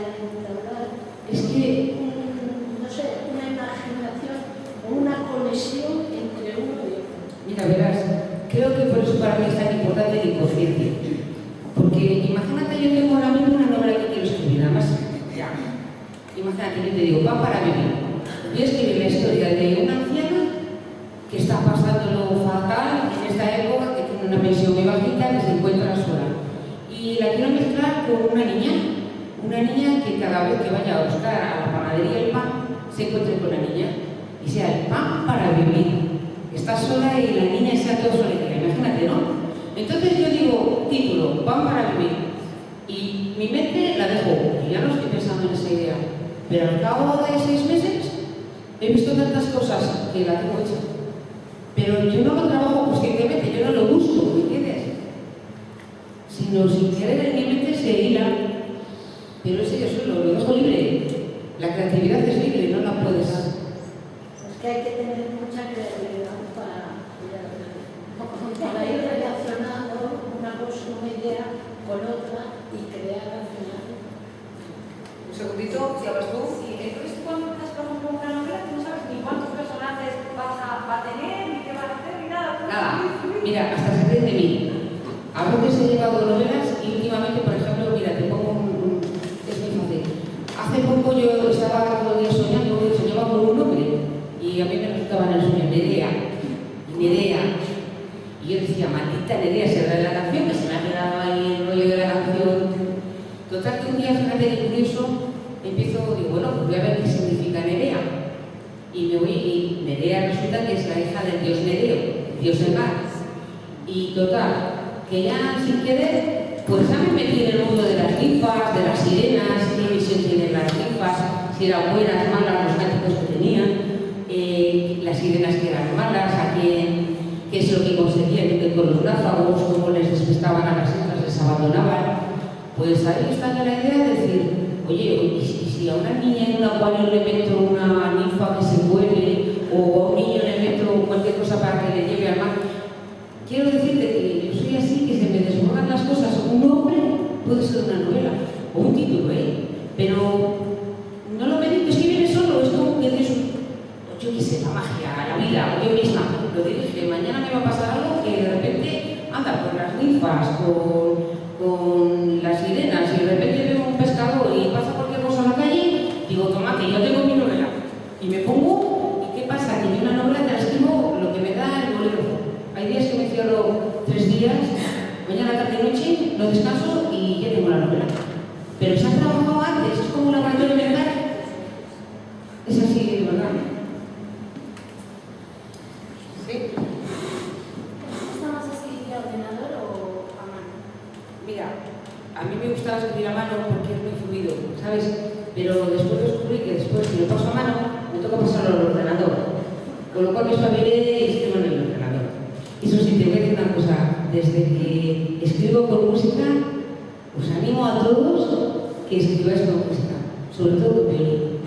Mira, verás, creo que por eso para mí es tan importante el inconsciente. Porque imagínate, yo tengo ahora mismo una novela que quiero escribir, además, ya. Imagínate, yo te digo, va para vivir. Voy a escribir la historia de una anciana que está pasándolo fatal en esta época, que tiene una pensión muy bajita, que se encuentra sola. Y la quiero mezclar con una niña que cada vez que vaya a buscar a la panadería el pan, se encuentre con la niña y sea el pan para vivir. Está sola y la niña sea todo solitaria, imagínate, ¿no? Entonces yo digo, título, pan para vivir. Y mi mente la dejo, y ya no estoy pensando en esa idea. Pero al cabo de 6 meses he visto tantas cosas que la tengo hecha. Pero yo no lo trabajo conscientemente, yo no lo busco, ¿me entiendes? Sino sin querer en mi mente se hila. Pero ese yo solo, lo dejo libre. La creatividad es libre, no la puedes. Es que hay que tener mucha creatividad para ir relacionando una cosa, una idea con otra y crear al final. Un segundito, si hablas tú. Sí, entonces tú cuando estás, por ejemplo, una novela, tú no sabes ni cuántos personajes va a tener, ni qué van a hacer, ni nada. Nada, mira, hasta se creen de mí. A veces he llevado novelas y últimamente, por ejemplo, mira, te pongo es muy fácil. Hace poco yo estaba todo el día soñaba con un nombre y a mí me resultaba en el sueño Nerea. Y yo decía, maldita Nerea, será de la canción, que se me ha quedado ahí el rollo de la canción. Total que un día, fíjate de curioso, digo, bueno, pues voy a ver qué significa Nerea. Y me voy, y Nerea resulta que es la hija del dios Nereo, dios del mar. Y total, que ya sin querer, pues ya me metí en el mundo de las ninfas, de las sirenas, qué visión tienen las ninfas, si eran buenas, malas, los cánticos que tenían, las sirenas que eran malas, qué es lo que conseguían con los náufragos, cómo les despestaban a las islas, les abandonaban. Pues ahí está ya la idea de decir, oye, ¿y si a una niña en un acuario le meto una ninfa que se vuelve, o a un niño le meto cualquier cosa para que le lleve al mar? Quiero decirte que yo soy así, que se me desbordan las cosas. Un nombre puede ser una novela, o un título, pero no lo medito, es que viene solo, es como que Dios, yo qué sé, la magia, la vida, o yo misma, lo dirige, mañana me va a pasar algo que de repente anda con las ninfas, con las sirenas, y de repente veo un pescador y pasa cualquier cosa en la calle, digo, toma, que yo tengo mi novela. Y me pongo, ¿y qué pasa? Que yo una novela te la escribo lo que me da el bolígrafo. Hay días que me cierro 3 días, mañana, tarde y noche, lo descanso y ya tengo la novela. Pero se ha trabajado antes, es como un laboratorio mental. Es así, de verdad. ¿Sí? ¿Te gusta más escribir a ordenador o a mano? Mira, a mí me gustaba escribir a mano porque es muy fluido, ¿sabes? Pero después descubrí que después, si lo paso a mano, me toca pasarlo al ordenador. Con lo cual me espabilé y escribo en el ordenador. Eso sí, te voy a decir una cosa. Desde que escribo con música, os animo a todos que escribáis con música, sobre todo con violín.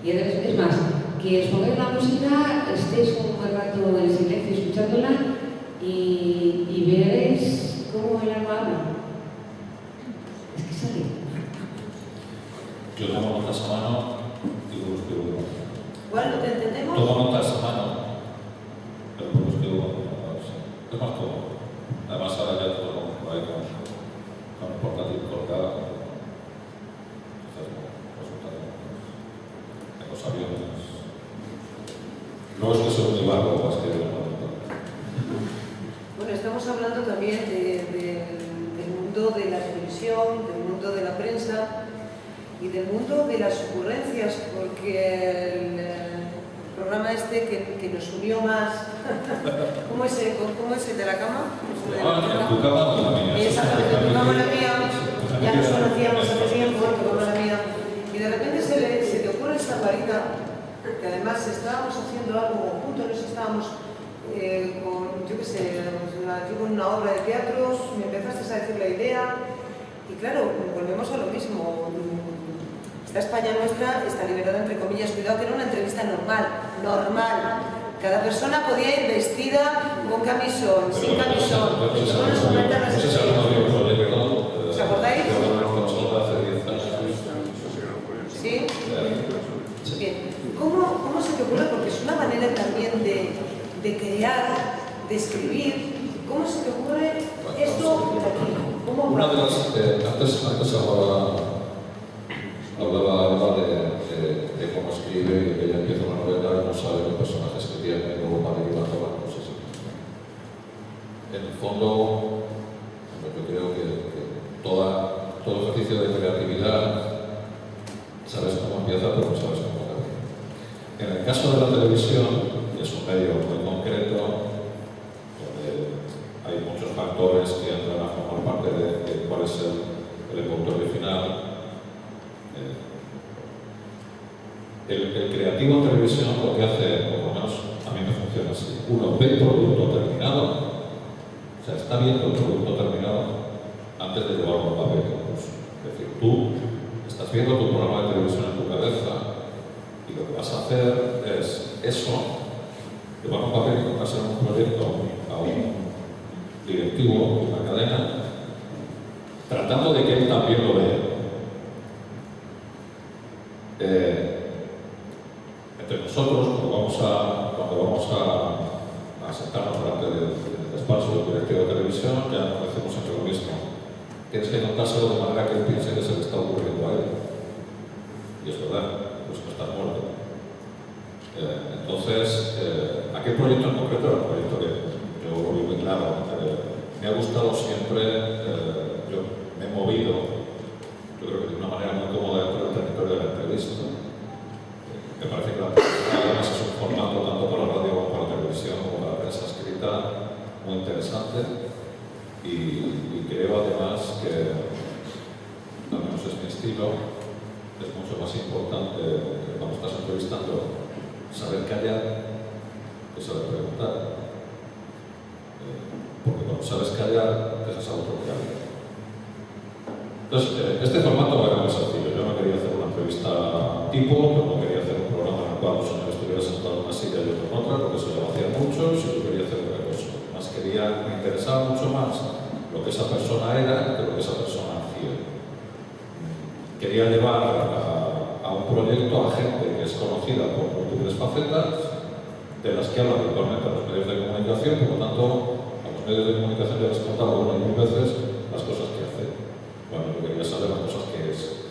Y es más, que os pongáis la música, estéis un buen rato en silencio escuchándola y veréis cómo el alma habla. Es que sale. Yo tomo notas a mano y luego escribo. Bueno, ¿te entendemos? Tomo notas a mano, pero luego escribo. Es más cómodo. Además, ahora ya todo por ahí con el portátil colgado. Entonces, resulta en los aviones. Luego es que soy muy vago para escribir una nota. Bueno, estamos hablando también del mundo de la televisión, del mundo de la prensa y del mundo de las ocurrencias, porque el programa este que nos unió más, ¿cómo es el de la cama? En tu cama o la mía. Exactamente, tu cama la mía, ya nos conocíamos hace tiempo, tu cama la mía, y de repente se te ocurre esta varita, que además estábamos haciendo algo juntos, nos estábamos con, yo qué sé, yo con una obra de teatros, me empezaste a decir la idea, y claro, volvemos a lo mismo. Esta España nuestra está liberada, entre comillas, cuidado que era una entrevista normal. Cada persona podía ir vestida con camisón, sin camisón. ¿Os acordáis? ¿Sí? Bien. ¿Cómo se te ocurre? Porque es una manera también de crear describir cómo se te ocurre esto de aquí. ¿Cómo Una de las, antes hablaba de cómo escribe y que ella empieza una novela y no sabe los personajes que tiene, luego va derivando las cosas. En el fondo, yo creo que todo ejercicio de creatividad sabes cómo empieza, pero no sabes cómo termina. En el caso de la televisión, que es un medio muy concreto, donde hay muchos factores que entran a formar parte de cuál es el envoltorio final. El creativo en televisión lo que hace, por lo menos a mí me funciona así. Uno ve el producto terminado, o sea, está viendo el producto terminado antes de llevarlo a papel incluso. Es decir, tú estás viendo tu programa de televisión en tu cabeza y lo que vas a hacer es eso, llevar un papel y pasar un proyecto a un directivo de una cadena, tratando de que él también lo vea. Entre nosotros, cuando vamos a sentarnos delante del despacho del directivo de televisión, ya nos decimos siempre lo mismo. Tienes que contárselo de manera que él piense que se le está ocurriendo a él. Y es verdad, pues no estás muerto. Entonces, aquel proyecto en concreto era un proyecto que yo lo vi muy claro. Me ha gustado siempre, yo me he movido, yo creo que de una manera muy cómoda dentro del territorio de la entrevista. Me parece que además es un formato tanto para la radio como para la televisión como para la prensa escrita muy interesante y creo además que, al menos es mi estilo, es mucho más importante cuando estás entrevistando saber callar que saber preguntar. Porque cuando sabes callar, dejas a otro que hable. Entonces, este formato era muy sencillo. Yo no quería hacer una entrevista tipo, yo no quería hacer un programa en el cual un señor estuviera sentado en una silla y otro en otra, porque eso ya lo hacía mucho, si yo quería hacer otra cosa. Me interesaba mucho más lo que esa persona era que lo que esa persona hacía. Quería llevar a un proyecto a gente que es conocida por múltiples facetas, de las que hablan habitualmente a los medios de comunicación, por lo tanto, a los medios de comunicación ya les he contado una y mil veces las cosas que hacen. Bueno, yo quería saber las cosas que es.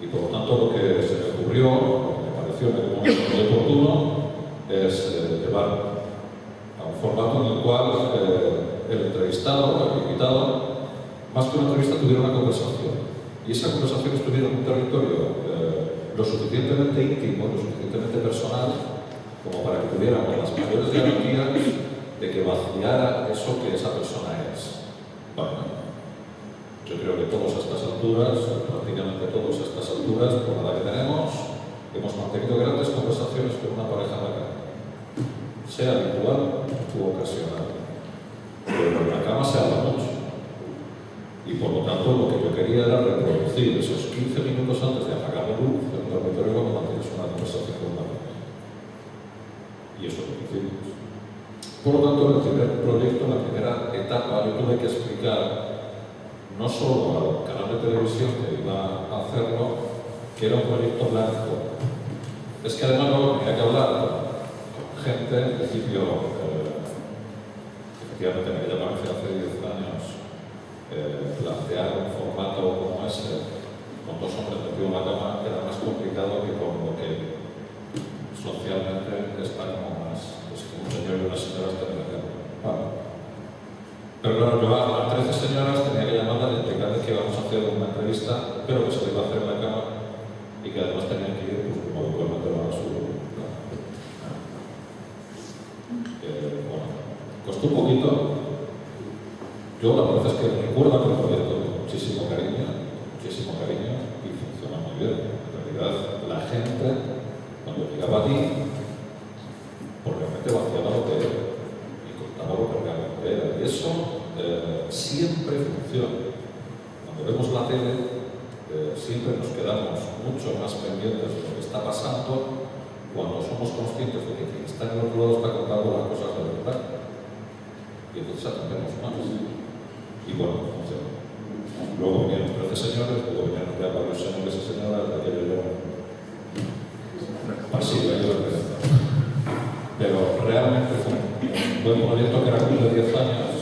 Y por lo tanto, lo que se me ocurrió, lo que me pareció en el momento muy oportuno, es llevar a un formato en el cual el entrevistado, el invitado, más que una entrevista, tuviera una conversación. Y esa conversación estuviera en un territorio lo suficientemente íntimo, lo suficientemente personal, como para que tuviéramos las mayores garantías de que vaciara eso que esa persona es. Bueno, yo creo que todos a estas alturas, prácticamente todos a estas alturas, por la edad que tenemos, hemos mantenido grandes conversaciones con una pareja en la cama, sea habitual u ocasional. Pero en la cama se habla mucho. Y por lo tanto, lo que yo quería era reproducir esos 15 minutos antes de apagar la luz en un dormitorio cuando mantienes una conversación con una pareja. Y eso es lo que hicimos. Por lo tanto, en el primer proyecto, en la primera etapa, yo tuve que explicar no solo al canal de televisión que iba a hacerlo, que era un proyecto blanco. Es que además luego tenía que hablar con gente, en principio, efectivamente me llamaron hace 10 años, plantear un formato como ese, con dos hombres metidos en la cama, era más complicado que con lo que socialmente está como más, pues como un señor y una señora están en la cama. Vale. Pero claro, yo a las 13 señoras tenía que llamarlas y explicarles que íbamos a hacer una entrevista, pero que se le iba a hacer en la cama y que además tenían que ir, pues, como habitualmente van a su... Bueno, costó un poquito. Yo la verdad es que recuerdo aquel proyecto con muchísimo cariño y funciona muy bien. En realidad, la gente, cuando llegaba allí, pues realmente vaciaba lo que era y contaba lo que realmente era. Y eso siempre funciona. Cuando vemos la tele, siempre nos quedamos mucho más pendientes de lo que está pasando cuando somos conscientes de que quien está en el otro lado está contando las cosas de verdad. Y entonces aprendemos más. Y bueno, funciona. Luego vinieron 13 señores, luego vinieron ya varios señores y señoras, de aquello yo pasiva, yo pero realmente fue fue un proyecto que era como de 10 años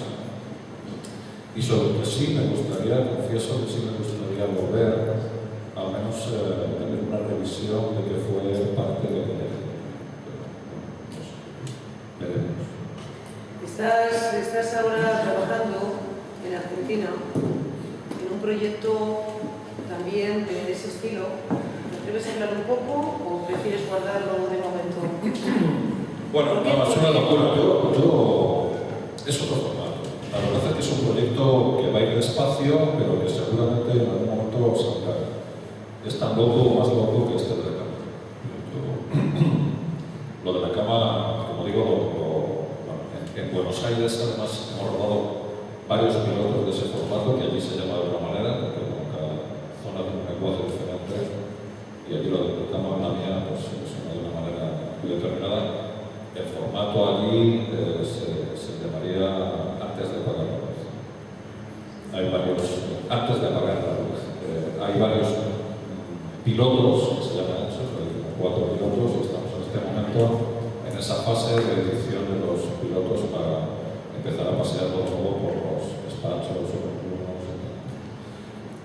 y sobre que sí me gustaría, confieso que sí me gustaría volver, al menos tener una revisión de que fue parte de veremos. Estás ahora trabajando en Argentina en un proyecto también de ese estilo. ¿Te atreves a hablar un poco o prefieres guardarlo de momento? Bueno, no, es una locura. Yo es otro formato. La verdad es que es un proyecto que va a ir despacio, pero que seguramente en algún momento saldrá. Es tan loco o más loco que este de la cama. Lo de la cama, como digo, en Buenos Aires además hemos rodado varios pilotos de ese formato, que allí se llama de otra manera, porque como cada zona tiene un lenguaje diferente, y allí lo de la cama, la mía, pues suena de una manera determinada. El formato allí se llamaría Antes de apagar la luz. Hay varios, antes de apagar la luz, hay varios pilotos, que se llaman esos, hay 4 pilotos, y estamos en este momento en esa fase de edición de los pilotos para empezar a pasearlo todo por los despachos o los turnos.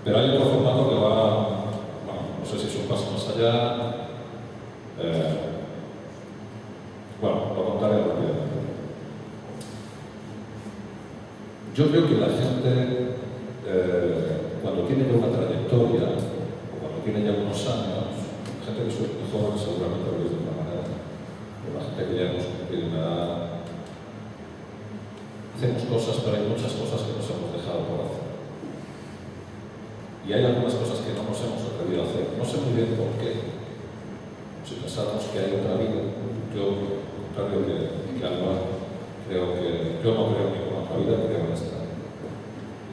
Pero hay otro formato que va, bueno, no sé si es un paso más allá. Bueno, lo contaré rápidamente. Yo creo que la gente, cuando tiene ya una trayectoria, o cuando tiene ya unos años, la gente que es joven seguramente lo veis de otra manera, pero la gente que ya hemos cumplido una edad, hacemos cosas, pero hay muchas cosas que nos hemos dejado por hacer. Y hay algunas cosas que no nos hemos atrevido a hacer. No sé muy bien por qué. Si pensamos que hay otra vida, yo, contrario que Alba, creo que yo no creo en ninguna otra vida, creo en esta.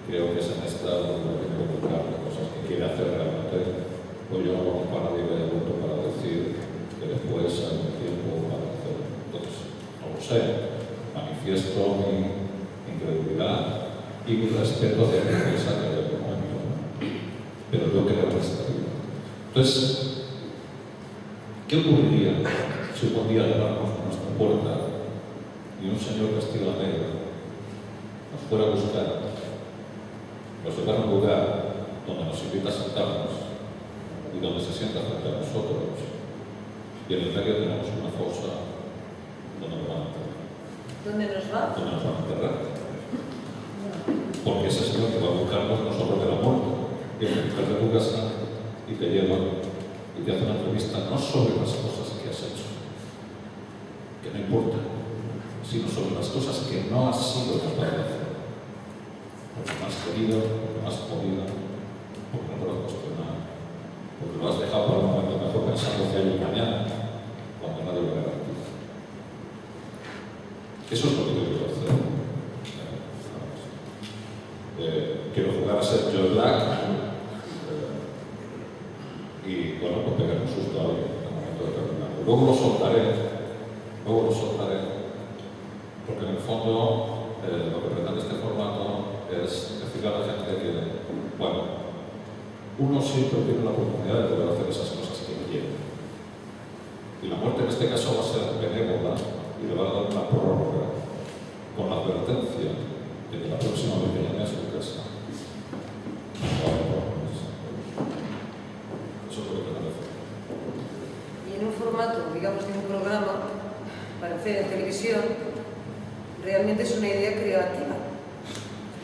Creo que es en esta donde tiene que buscar las cosas que quiere hacer realmente. Pues yo no conozco a nadie que haya vuelto para decir que después hay un tiempo para hacerlo. Entonces, no lo sé. Manifiesto mi incredulidad y mi respeto hacia la empresa que haya algún momento. Pero yo creo en esta vida. Entonces, ¿qué ocurriría si un día llamáramos a nuestra puerta y un señor vestido de negro nos fuera a buscar, nos llevara a un lugar donde nos invita a sentarnos y donde se sienta frente a nosotros y en el medio tenemos una fosa donde nos van a enterrar? ¿Dónde nos va? Donde nos van a enterrar. Porque ese señor que va a buscarnos no solo de la muerte, viene a tu casa y te lleva y te hace una entrevista no sobre las cosas que has hecho, que no importa, sino sobre las cosas que no has sido capaz de hacer. Porque no has querido, porque no has podido, porque no te lo has cuestionado, porque lo has dejado para un momento mejor pensando que hay un mañana, cuando nadie lo garantiza. Eso es lo que yo quiero hacer. Quiero jugar a ser Joe Black y, bueno, pues pegar un susto a alguien en un momento determinado. Luego lo soltaré, porque en el fondo lo que pretende este formato es decirle a la gente que, bueno, uno siempre tiene la oportunidad de poder hacer esas cosas que quiere. Y la muerte en este caso va a ser benévola y le va a dar una prórroga con la advertencia de que la próxima vez que llame a su casa va a haber problemas. Eso es lo que pretende hacer. Y en un formato, digamos, de un programa para hacer en televisión, realmente es una idea creativa.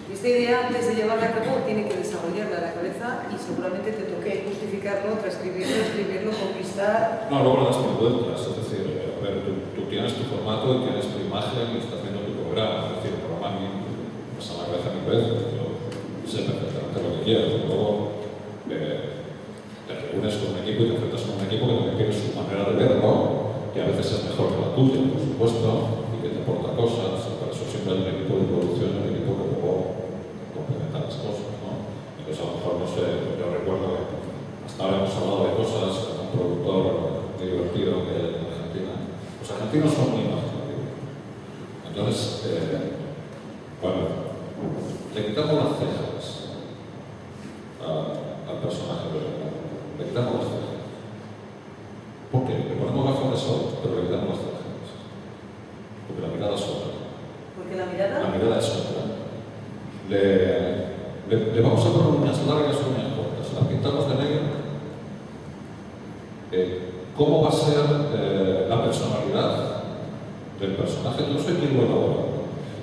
Y esta idea, antes de llevarla a cabo, tiene que desarrollarla en la cabeza y seguramente te toque justificarlo, transcribirlo, escribirlo, conquistar. No, luego le das mil vueltas. Es decir, a ver, tú tienes tu formato y tienes tu imagen y estás viendo tu programa. Es decir, el programa a mí me pasa la cabeza mil veces. Yo sé perfectamente lo que quiero. Y luego te reúnes con un equipo y te enfrentas con un equipo que también tiene su manera de verlo, que a veces es mejor que la tuya, por supuesto, y que te aporta cosas. Y para eso siempre hay un equipo de producción, un equipo que luego complementa las cosas, ¿no? Entonces, a lo mejor, no sé, yo recuerdo que hasta ahora hemos hablado de cosas con un productor muy divertido que hay en Argentina. Los argentinos son muy imaginativos. Entonces, bueno, le quitamos las cejas al personaje de verdad. Le quitamos las cejas. ¿Por qué? Le ponemos gafas de sol, pero le quitamos las cejas. Porque la mirada es otra. mirada? La mirada es otra. Le vamos a poner unas largas y unas cortas. Las pintamos de negro. ¿Cómo va a ser la personalidad del personaje? Yo soy quien lo elabora.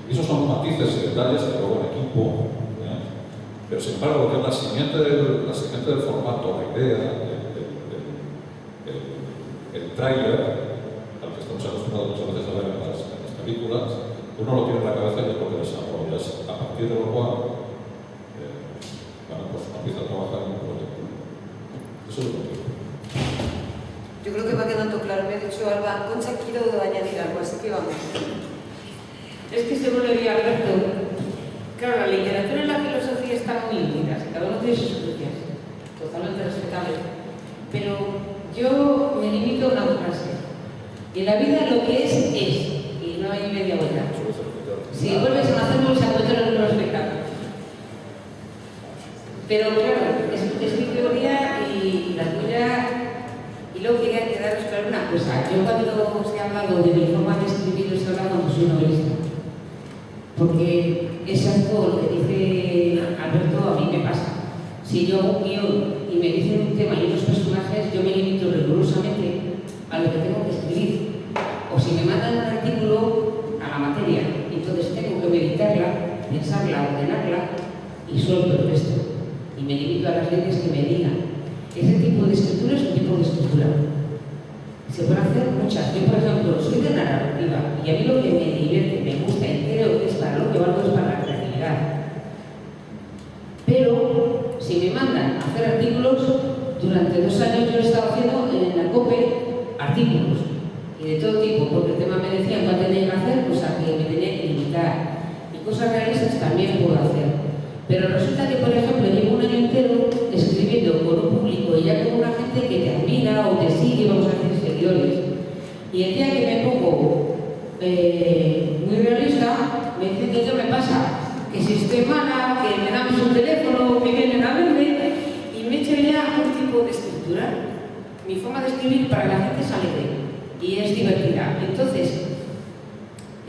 Y esos son matices y detalles que luego en equipo. Pero sin embargo, lo que es la siguiente del formato, la idea, el tráiler, al que estamos acostumbrados muchas veces a ver en las películas, uno lo tiene en la cabeza y es lo que desarrollas, a partir de lo cual pues empieza a trabajar en un proyecto. Eso es lo que digo. Yo creo que va quedando claro. Me ha dicho Alba, Concha, quiero añadir algo, así que vamos. Es que según le diría Alberto, claro, la literatura y la filosofía están muy unidas, cada uno tiene sus crucias, totalmente respetable. Pero yo me limito a una frase. En la vida lo que es, y no hay media vuelta. Si vuelves a nacer, vuelves a encontrar un nuevo espectáculo. Pero claro, es mi teoría y la tuya. Y luego quería quedaros claro una cosa. Yo cuando os he hablado de mi forma de escribir, os he hablado como soy novelista. Porque es algo lo que dice Alberto, a mí me pasa. Si yo hago un guión y me dicen un tema y unos personajes, yo me limito rigurosamente a lo que tengo que escribir. O si me mandan un artículo a la materia, entonces tengo que meditarla, pensarla, ordenarla y suelto el resto. Y me limito a las leyes que me digan. Ese tipo de escritura es un tipo de escritura. Se pueden hacer muchas. Yo, por ejemplo, soy de la narrativa y a mí lo que me divierte, me gusta y creo que es para lo que valgo es para la creatividad. Pero si me mandan a hacer artículos, durante 2 años yo he estado haciendo en la COPE artículos y de todo tipo, porque el tema me decían cuál tenía que hacer, pues a que me tenía que limitar. Y cosas realistas también puedo hacer. Pero resulta que, por ejemplo, llevo un año entero escribiendo con un público y ya con una gente que te admira o te sigue, vamos a decir, seguidores. Y el día que me pongo muy realista, me dicen que qué me pasa, que si estoy mala, que me damos un teléfono, que vienen a verme, y me echo ya un tipo de escritura. Mi forma de escribir para la gente es alegre y es divertida. Entonces,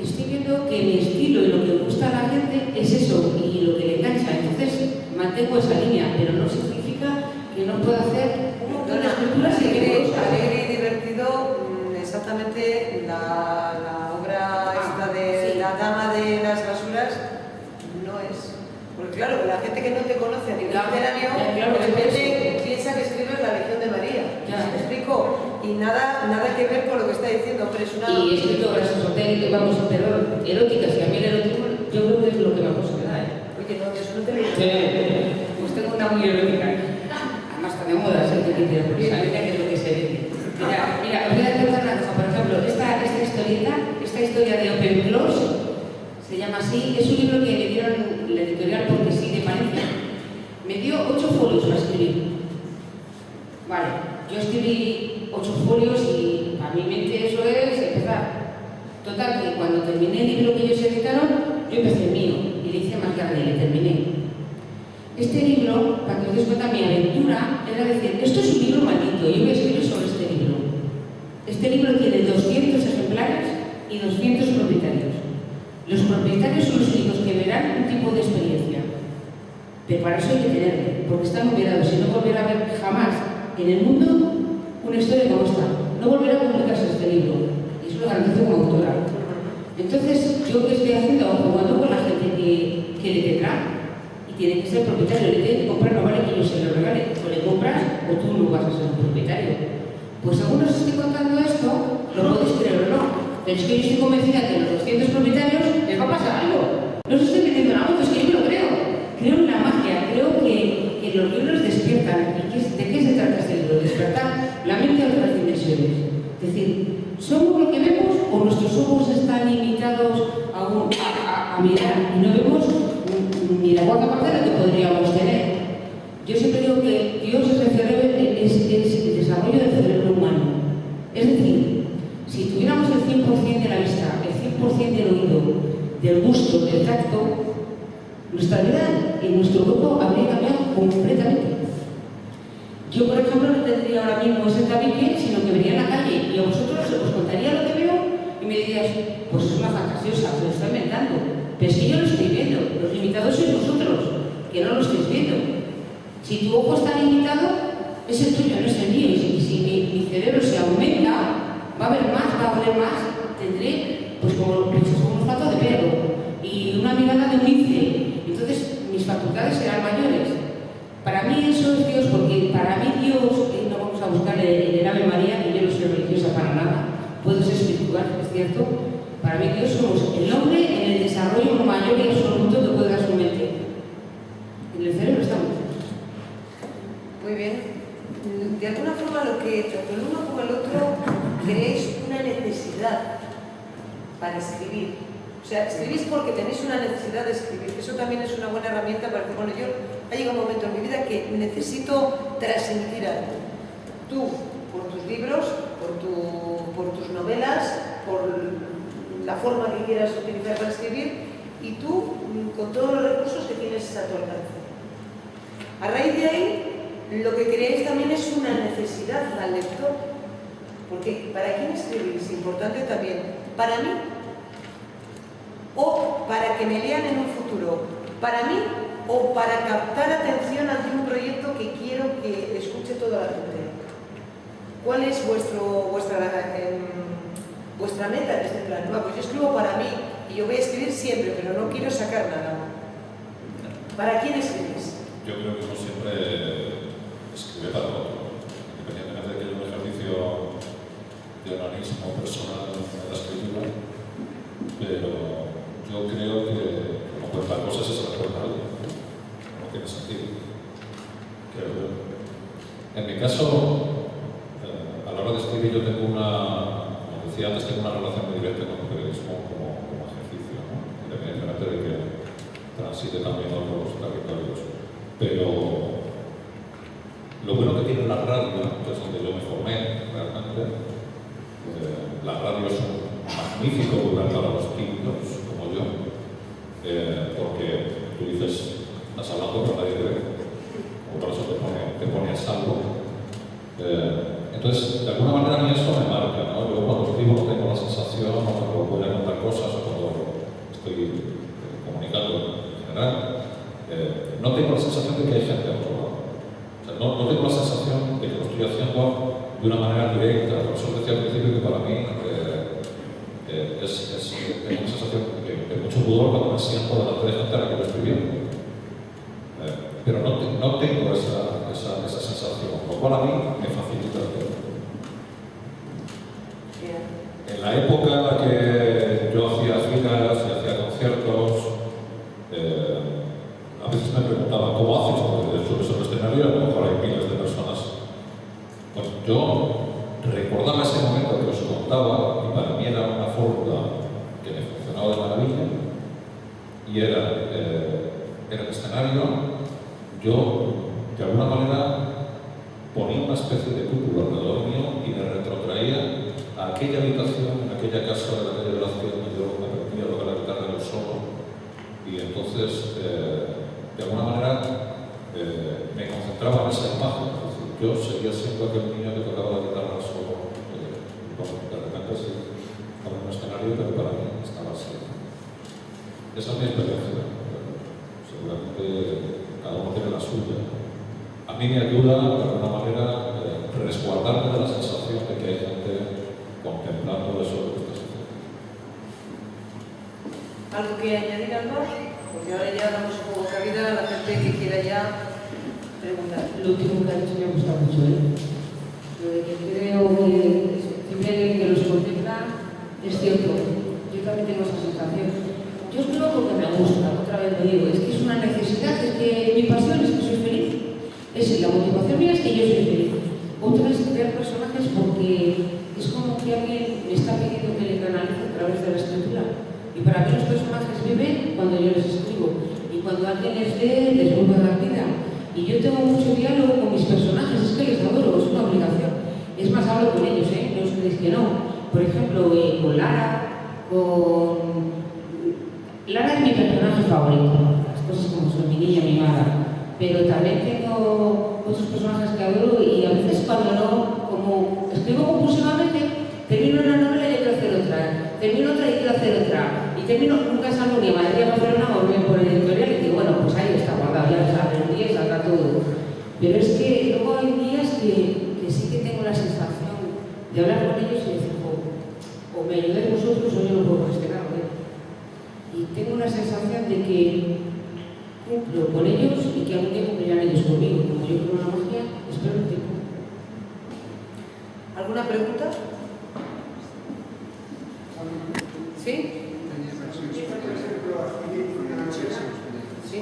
estoy viendo que mi estilo y lo que gusta a la gente es eso y lo que le engancha. Entonces mantengo esa línea, pero no significa que no pueda hacer un montón de escrituras alegre y divertido. Exactamente la obra esta de sí. La dama de las basuras no es. Porque claro, la gente que no te conoce a nivel literario, de repente piensa que escribes La Legión de María. ¿Me explico? Y nada que ver con lo que está diciendo, pero es una... Y he escrito obras esotéricas, vamos, pero eróticas, y a mí el erotismo yo creo que es lo que mejor se me da. Oye, no, yo eso no te lo digo. Pues tengo una muy erótica. Además está de moda, sé que tiene precisamente que es lo que se vende. Mira, os voy a contar una cosa. Por ejemplo, esta historia de Open Close se llama así. Es un libro que me dieron la editorial Porque sí, de Valencia. Me dio 8 folios para escribir. Vale, yo escribí 8 folios y a mi mente eso es empezar. Total, que cuando terminé el libro que ellos editaron, yo empecé el mío y le hice más grande y le terminé. Este libro, para que os deis cuenta, mi aventura era decir, esto es un libro maldito, yo voy a escribir sobre este libro. Este libro tiene 200 ejemplares y 200 propietarios. Los propietarios son los únicos que verán un tipo de experiencia. Pero para eso hay que tenerlo, porque están numerados. Si no volverá a ver jamás en el mundo una historia como esta. No volverá a publicarse este libro. Y eso lo garantizo como autora. Entonces, ¿yo qué estoy haciendo? Jugando con la gente que le tendrá. Y tiene que ser propietario. Le tiene que comprar, no vale que yo se lo regale. O le compras o tú no vas a ser un propietario. Pues según os estoy contando esto, lo podéis creer o no. Pero es que yo estoy convencida que los 200 propietarios les va a pasar algo. No os estoy metiendo en algo, es que yo me lo creo. Creo en la magia, creo que los libros despiertan. ¿Y de qué se trata este libro? Despertar la mente a otras dimensiones. Es decir, ¿somos lo que vemos o nuestros ojos están limitados a mirar y no vemos ni la cuarta parte de lo que podríamos tener? Yo siempre digo que Dios es el desarrollo del cerebro humano. Es decir, si tuviéramos el 100% de la vista, el 100% del oído, del gusto, del tacto, nuestra vida y nuestro cuerpo habría cambiado completamente. Yo, por ejemplo, no tendría ahora mismo ese tabique, sino que vería en la calle y a vosotros os contaría lo que veo y me dirías, pues es una fantasiosa, se lo está inventando. Pero que no lo estés viendo. Si tu ojo está limitado, es el tuyo, no es el mío. Y si mi cerebro se aumenta, va a haber más, va a oler más, tendré, pues como un olfato de perro y una mirada de un lince. Entonces, mis facultades serán mayores. Para mí eso es Dios, porque para mí Dios, no vamos a buscar el Ave María, que yo no soy religiosa para nada, puedo ser espiritual, es cierto. Para mí Dios somos el hombre en el desarrollo mayor y absoluto que puede dar su mente. En el cerebro estamos. Muy bien. De alguna forma, lo que tanto el uno como el otro creéis una necesidad para escribir. O sea, escribís porque tenéis una necesidad de escribir. Eso también es una buena herramienta para que, bueno, yo ha llegado un momento en mi vida que necesito transmitir algo. Tú, por tus libros, por tus novelas, por la forma que quieras utilizar para escribir, y tú con todos los recursos que tienes a tu alcance. A raíz de ahí, lo que creéis también es una necesidad al lector. Porque ¿para quién escribís? Importante también. Para mí, o para que me lean en un futuro. Para mí, o para captar atención ante un proyecto que quiero que escuche toda la gente. ¿Cuál es vuestra meta en este plan? No, pues yo escribo para mí y yo voy a escribir siempre, pero no quiero sacar nada. ¿Para quién escribís? Yo creo que uno siempre escribe para otro, independientemente de que haya un ejercicio de organismo personal en la escritura, pero yo creo que como cuenta cosas es la cuenta alguien, no tiene sentido. Creo yo. En mi caso, a la hora de escribir yo tengo como decía antes, tengo una relación muy directa con el periodismo como ejercicio, ¿no? Independientemente de que transite también otros territorios. Pero lo bueno que tiene la radio, que es donde yo me formé realmente, la radio es un magnífico lugar para los tímidos como yo, porque tú dices, estás hablando pero nadie te ve, o por eso te pone a salvo. Entonces, de alguna manera a mí eso me marca, ¿no? Yo cuando escribo no tengo la sensación, o cuando voy a contar cosas, o cuando estoy comunicando en general, no tengo la sensación de que hay gente a otro lado. O sea, no tengo la sensación de que lo estoy haciendo de una manera directa. Por eso decía al principio que para mí tengo una sensación de mucho pudor cuando me siento delante de gente a la que lo estoy viendo. Pero no tengo esa sensación, lo cual a mí me facilita el tiempo. En la época en la que yo hacía giras y hacía conciertos, a veces me preguntaban, ¿cómo haces? Porque subes al escenario y a lo mejor hay miles de personas. Pues yo recordaba ese momento que os contaba y para mí era una fórmula que me funcionaba de maravilla y era en el escenario yo de alguna manera ponía una especie de cúpula alrededor mío y me retrotraía a aquella habitación, en aquella casa de la calle de la ciudad donde yo me aprendía a tocar la guitarra del solo y entonces de alguna manera me concentraba en esa imagen. Es decir, yo seguía siendo aquel niño que tocaba la guitarra solo de repente estaba en un escenario, pero para mí estaba así. Esa es mi experiencia. Seguramente cada uno tiene la suya. A mí me ayuda de alguna manera resguardarme de la sensación de que hay gente contemplando eso que estás haciendo. ¿Algo que añadir, Alba? Porque ahora ya damos un poco cabida a la gente que quiera ya preguntar. Lo último que ha dicho me ha gustado mucho, Lo de que creo que siempre que los contempla es cierto. Yo también tengo esa sensación. Yo escribo porque me gusta, otra vez lo digo, es que es una necesidad, es que mi pasión es que soy feliz. La motivación mía es que yo soy feliz. Otra es crear personajes porque es como que alguien me está pidiendo que le canalice a través de la escritura. Y para mí los personajes viven cuando yo les escribo. Y cuando alguien les lee, les vuelve a dar vida. Y yo tengo mucho diálogo con mis personajes, es que les adoro, es una obligación. Es más, hablo con ellos, no os creéis que no. Por ejemplo, con Lara, Lara es mi personaje favorito, las cosas como son, mi niña mimada. Pero también tengo otros personajes que adoro y a veces cuando no, como escribo compulsivamente, termino una novela y quiero hacer otra, termino otra y quiero hacer otra, y termino, nunca salgo ni a Madrid a Barcelona o bien por el editorial y digo, bueno, pues ahí está guardado, ya lo Pero es que luego hay días que sí que tengo la sensación de hablar con ellos y decir, o me ayudáis vosotros o yo no puedo gestionar, ¿eh? Y tengo una sensación de que cumplo con ellos y que algún día cumplirán ellos conmigo. Como yo creo en la magia, espero un tiempo. ¿Alguna pregunta? ¿Sí? Sí.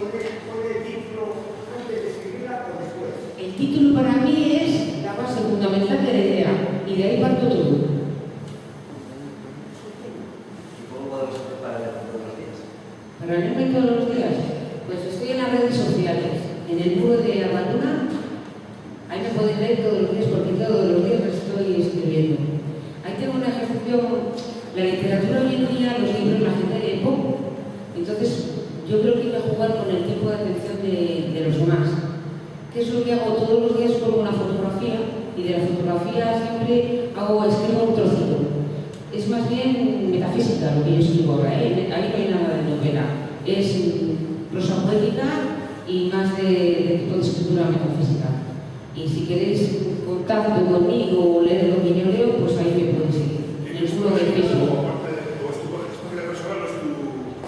El título para mí es la base fundamental de la idea y de ahí parto todo. ¿Cómo podemos hacer para leer todos los días? Para leerme todos los días, pues estoy en las redes sociales, en el muro de Abandona, ahí me pueden leer todos los días porque todos los días me estoy escribiendo. Ahí tengo una ejecución, la literatura hoy en día, los libros, la gente lee poco, entonces yo creo que hay que jugar con el tiempo de atención de los demás. Que es lo que hago todos los días con una fotografía y de la fotografía siempre escribo un trocito. Es más bien metafísica lo que yo escribo ahora, ¿eh? Ahí no hay nada de novela. Es prosa poética y más de tipo de escritura metafísica. Y si queréis contacto conmigo o leer lo que yo leo, pues ahí me podéis seguir. En el muro de Facebook.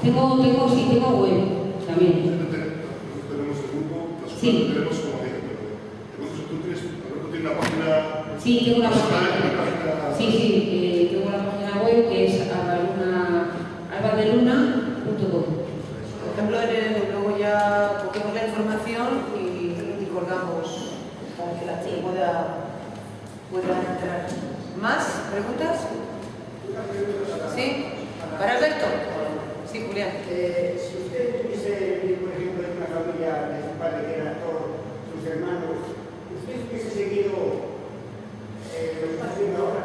Tengo web también. Sí. Sí, tengo una página. Sí, tengo la página web que es albadeluna.com. Por ejemplo, luego ya cogemos la información y colgamos para que la gente pueda entrar. ¿Más preguntas? ¿Sí? ¿Para Alberto? Sí, Julián. Si usted tuviese, por ejemplo, en una familia de su padre que era actor, sus hermanos, ¿usted hubiese seguido lo que está haciendo ahora?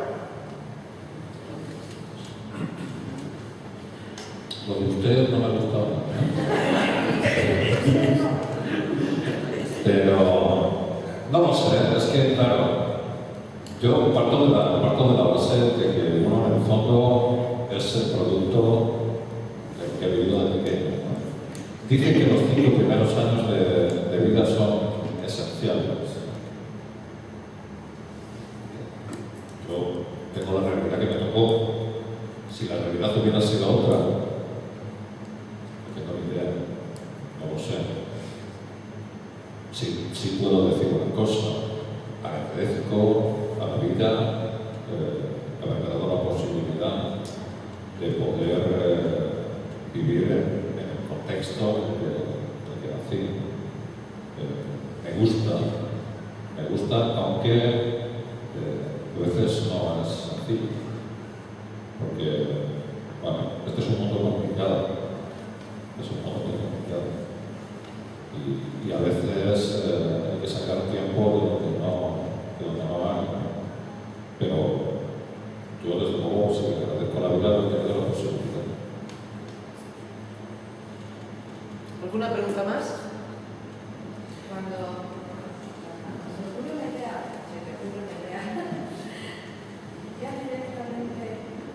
Lo de usted no me ha gustado. Pero no lo sé, es que claro, yo parto de la base de que uno en el fondo es el producto del que he vivido de pequeño, ¿no? Dicen que los 5 primeros años de vida son esenciales. Yo tengo la realidad que me tocó. Si la realidad hubiera sido otra, no tengo ni idea, no lo sé. Sí puedo decir una cosa, agradezco a la vida haberme dado la posibilidad de poder vivir en el contexto en el que nací. Me gusta, aunque a veces no es sencillo, porque, bueno, este es un mundo complicado, y a veces hay que sacar tiempo de donde no hay, ¿no? Pero yo desde luego sí que agradezco a la vida de tener la posibilidad. ¿Alguna pregunta más? Cuando se ocurre una idea, ya directamente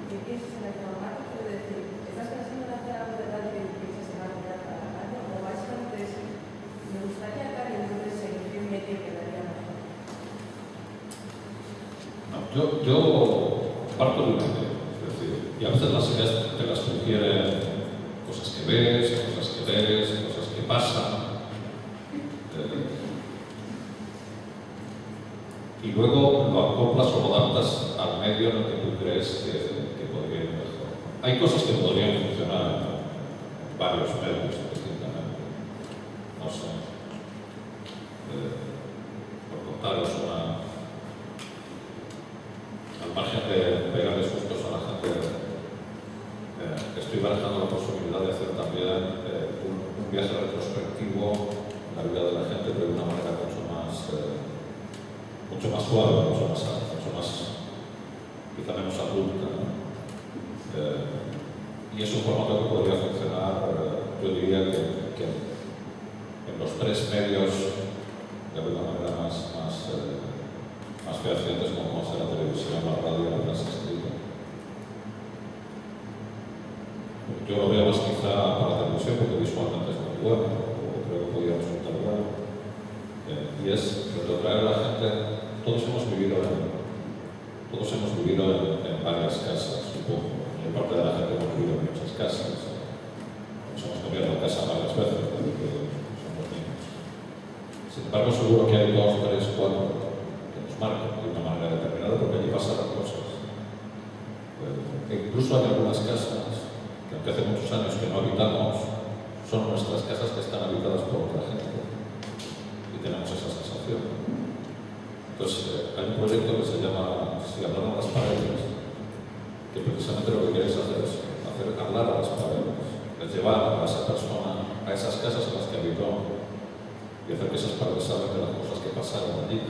que piensas en el formato, quiero decir, ¿estás pensando en hacer algo de radio y piensas en algo ya para la radio? ¿O vais antes? Me gustaría dar y entonces en qué medio quedaría mejor. No, yo parto de una idea, es decir, y a veces las ideas te las sugieren cosas que ves, cosas que lees, cosas que pasan. Y luego lo acoplas o lo adaptas al medio en el que tú crees que podría ir mejor. Hay cosas que podrían funcionar en varios medios distintamente. No sé. Por contaros al margen de pegarle sustos a la gente, estoy barajando la posibilidad de hacer también un viaje retrospectivo en la vida de la gente, pero de una manera mucho más suave, mucho más quizá menos adulta, ¿no? Y es un formato que podría funcionar, yo diría que en los 3 medios de alguna manera más fehacientes como ser la televisión, la radio y la prensa escrita. Yo lo veo más quizá para la televisión porque visualmente es muy bueno, o creo que podría resultar bueno. y es retrotraer a la gente. Todos hemos vivido en varias casas, supongo. Y parte de la gente hemos vivido en muchas casas. Nos hemos cambiado de casa varias veces desde que somos niños. Sin embargo, seguro que hay 2, 3, 4 que nos marcan de una manera determinada porque allí pasan cosas. Incluso hay algunas casas que, aunque hace muchos años que no habitamos, son nuestras casas que están habitadas por otra gente. Y tenemos esa sensación. Entonces, hay un proyecto que se llama Si hablaran las paredes, que precisamente lo que queréis hacer es hacer hablar a las paredes, es llevar a esa persona a esas casas en las que habitó y hacer que esas paredes hablen de las cosas que pasaron allí,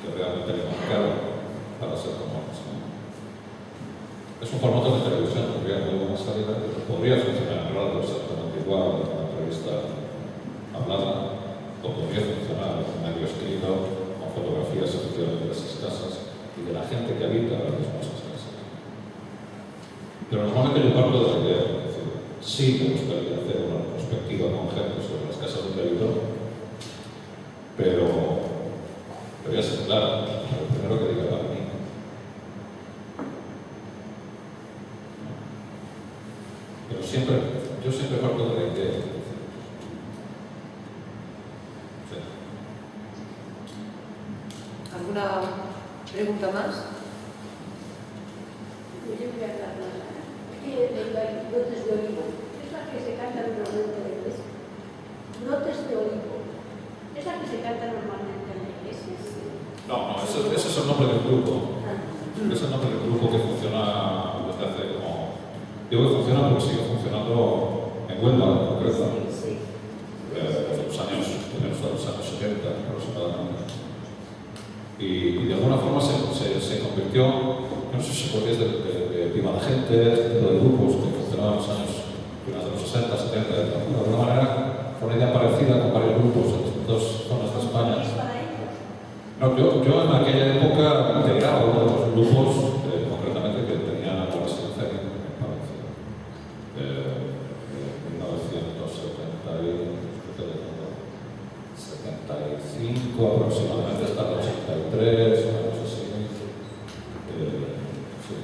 que realmente le marcaron para ser como es. Es un formato de televisión, tendría muy buena salida, podría funcionar en radio exactamente igual, en una entrevista hablada, o podría funcionar en un medio escrito, con fotografías efectivamente de esas casas y de la gente que habita ahora mismo esas casas. Pero normalmente yo parto de la idea, es decir, sí me gustaría hacer una retrospectiva con gente sobre las casas donde habito, pero voy a ser claro, lo primero que diga para mí. Pero yo siempre parto de la idea. Sí. ¿Alguna pregunta más? Yo voy a hablar más. Brotes de olivo. Es la que se canta normalmente en la iglesia. Brotes de olivo. Es la que se canta normalmente en la iglesia. No, ese es el nombre del grupo. Es el nombre del grupo que funciona desde hace como... Digo que funciona porque sigue funcionando en Huelva, en concreto. Sí. Desde los años 70 aproximadamente. Y de alguna forma se convirtió, no sé si porque es de Viva la Gente, este tipo de grupos que funcionaban en los años finales de los 60, 70, de alguna manera fue una idea parecida con varios grupos en distintas zonas de España. No, yo en aquella época integraba uno de los grupos, concretamente, que tenían la residencia en Palencia. En 1975 aproximadamente hasta el 83, una cosa así. Sí.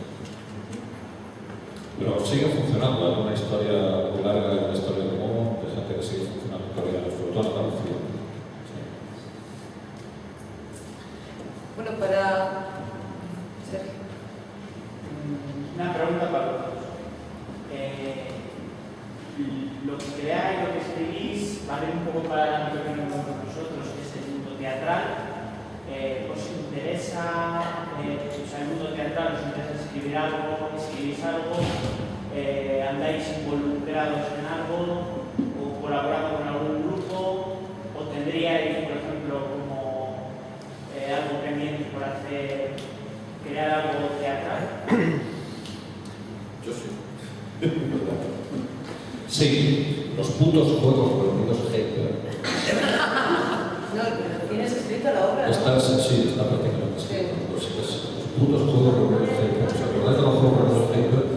Pero sigue funcionando, hay una historia muy larga, hay una historia común de gente que sigue funcionando todavía, sobre todo en Andalucía. Bueno, para Sergio. Una pregunta para los dos. Lo que creáis, lo que escribís, vale un poco para el ámbito que tenemos nosotros, que es el mundo teatral. ¿Os interesa, el mundo teatral, os interesa escribir algo, escribís algo, andáis involucrados en algo, o colaborando con algún grupo, o tendríais, por ejemplo, como algo pendiente por hacer, crear algo teatral? Yo sí. Sí, los putos juegos reunidos Hater. No, ¿tienes escrito la obra? Sí, está prácticamente escrito. Los putos juegos reunidos Hater. ¿Os acordáis de los juegos reunidos Hater?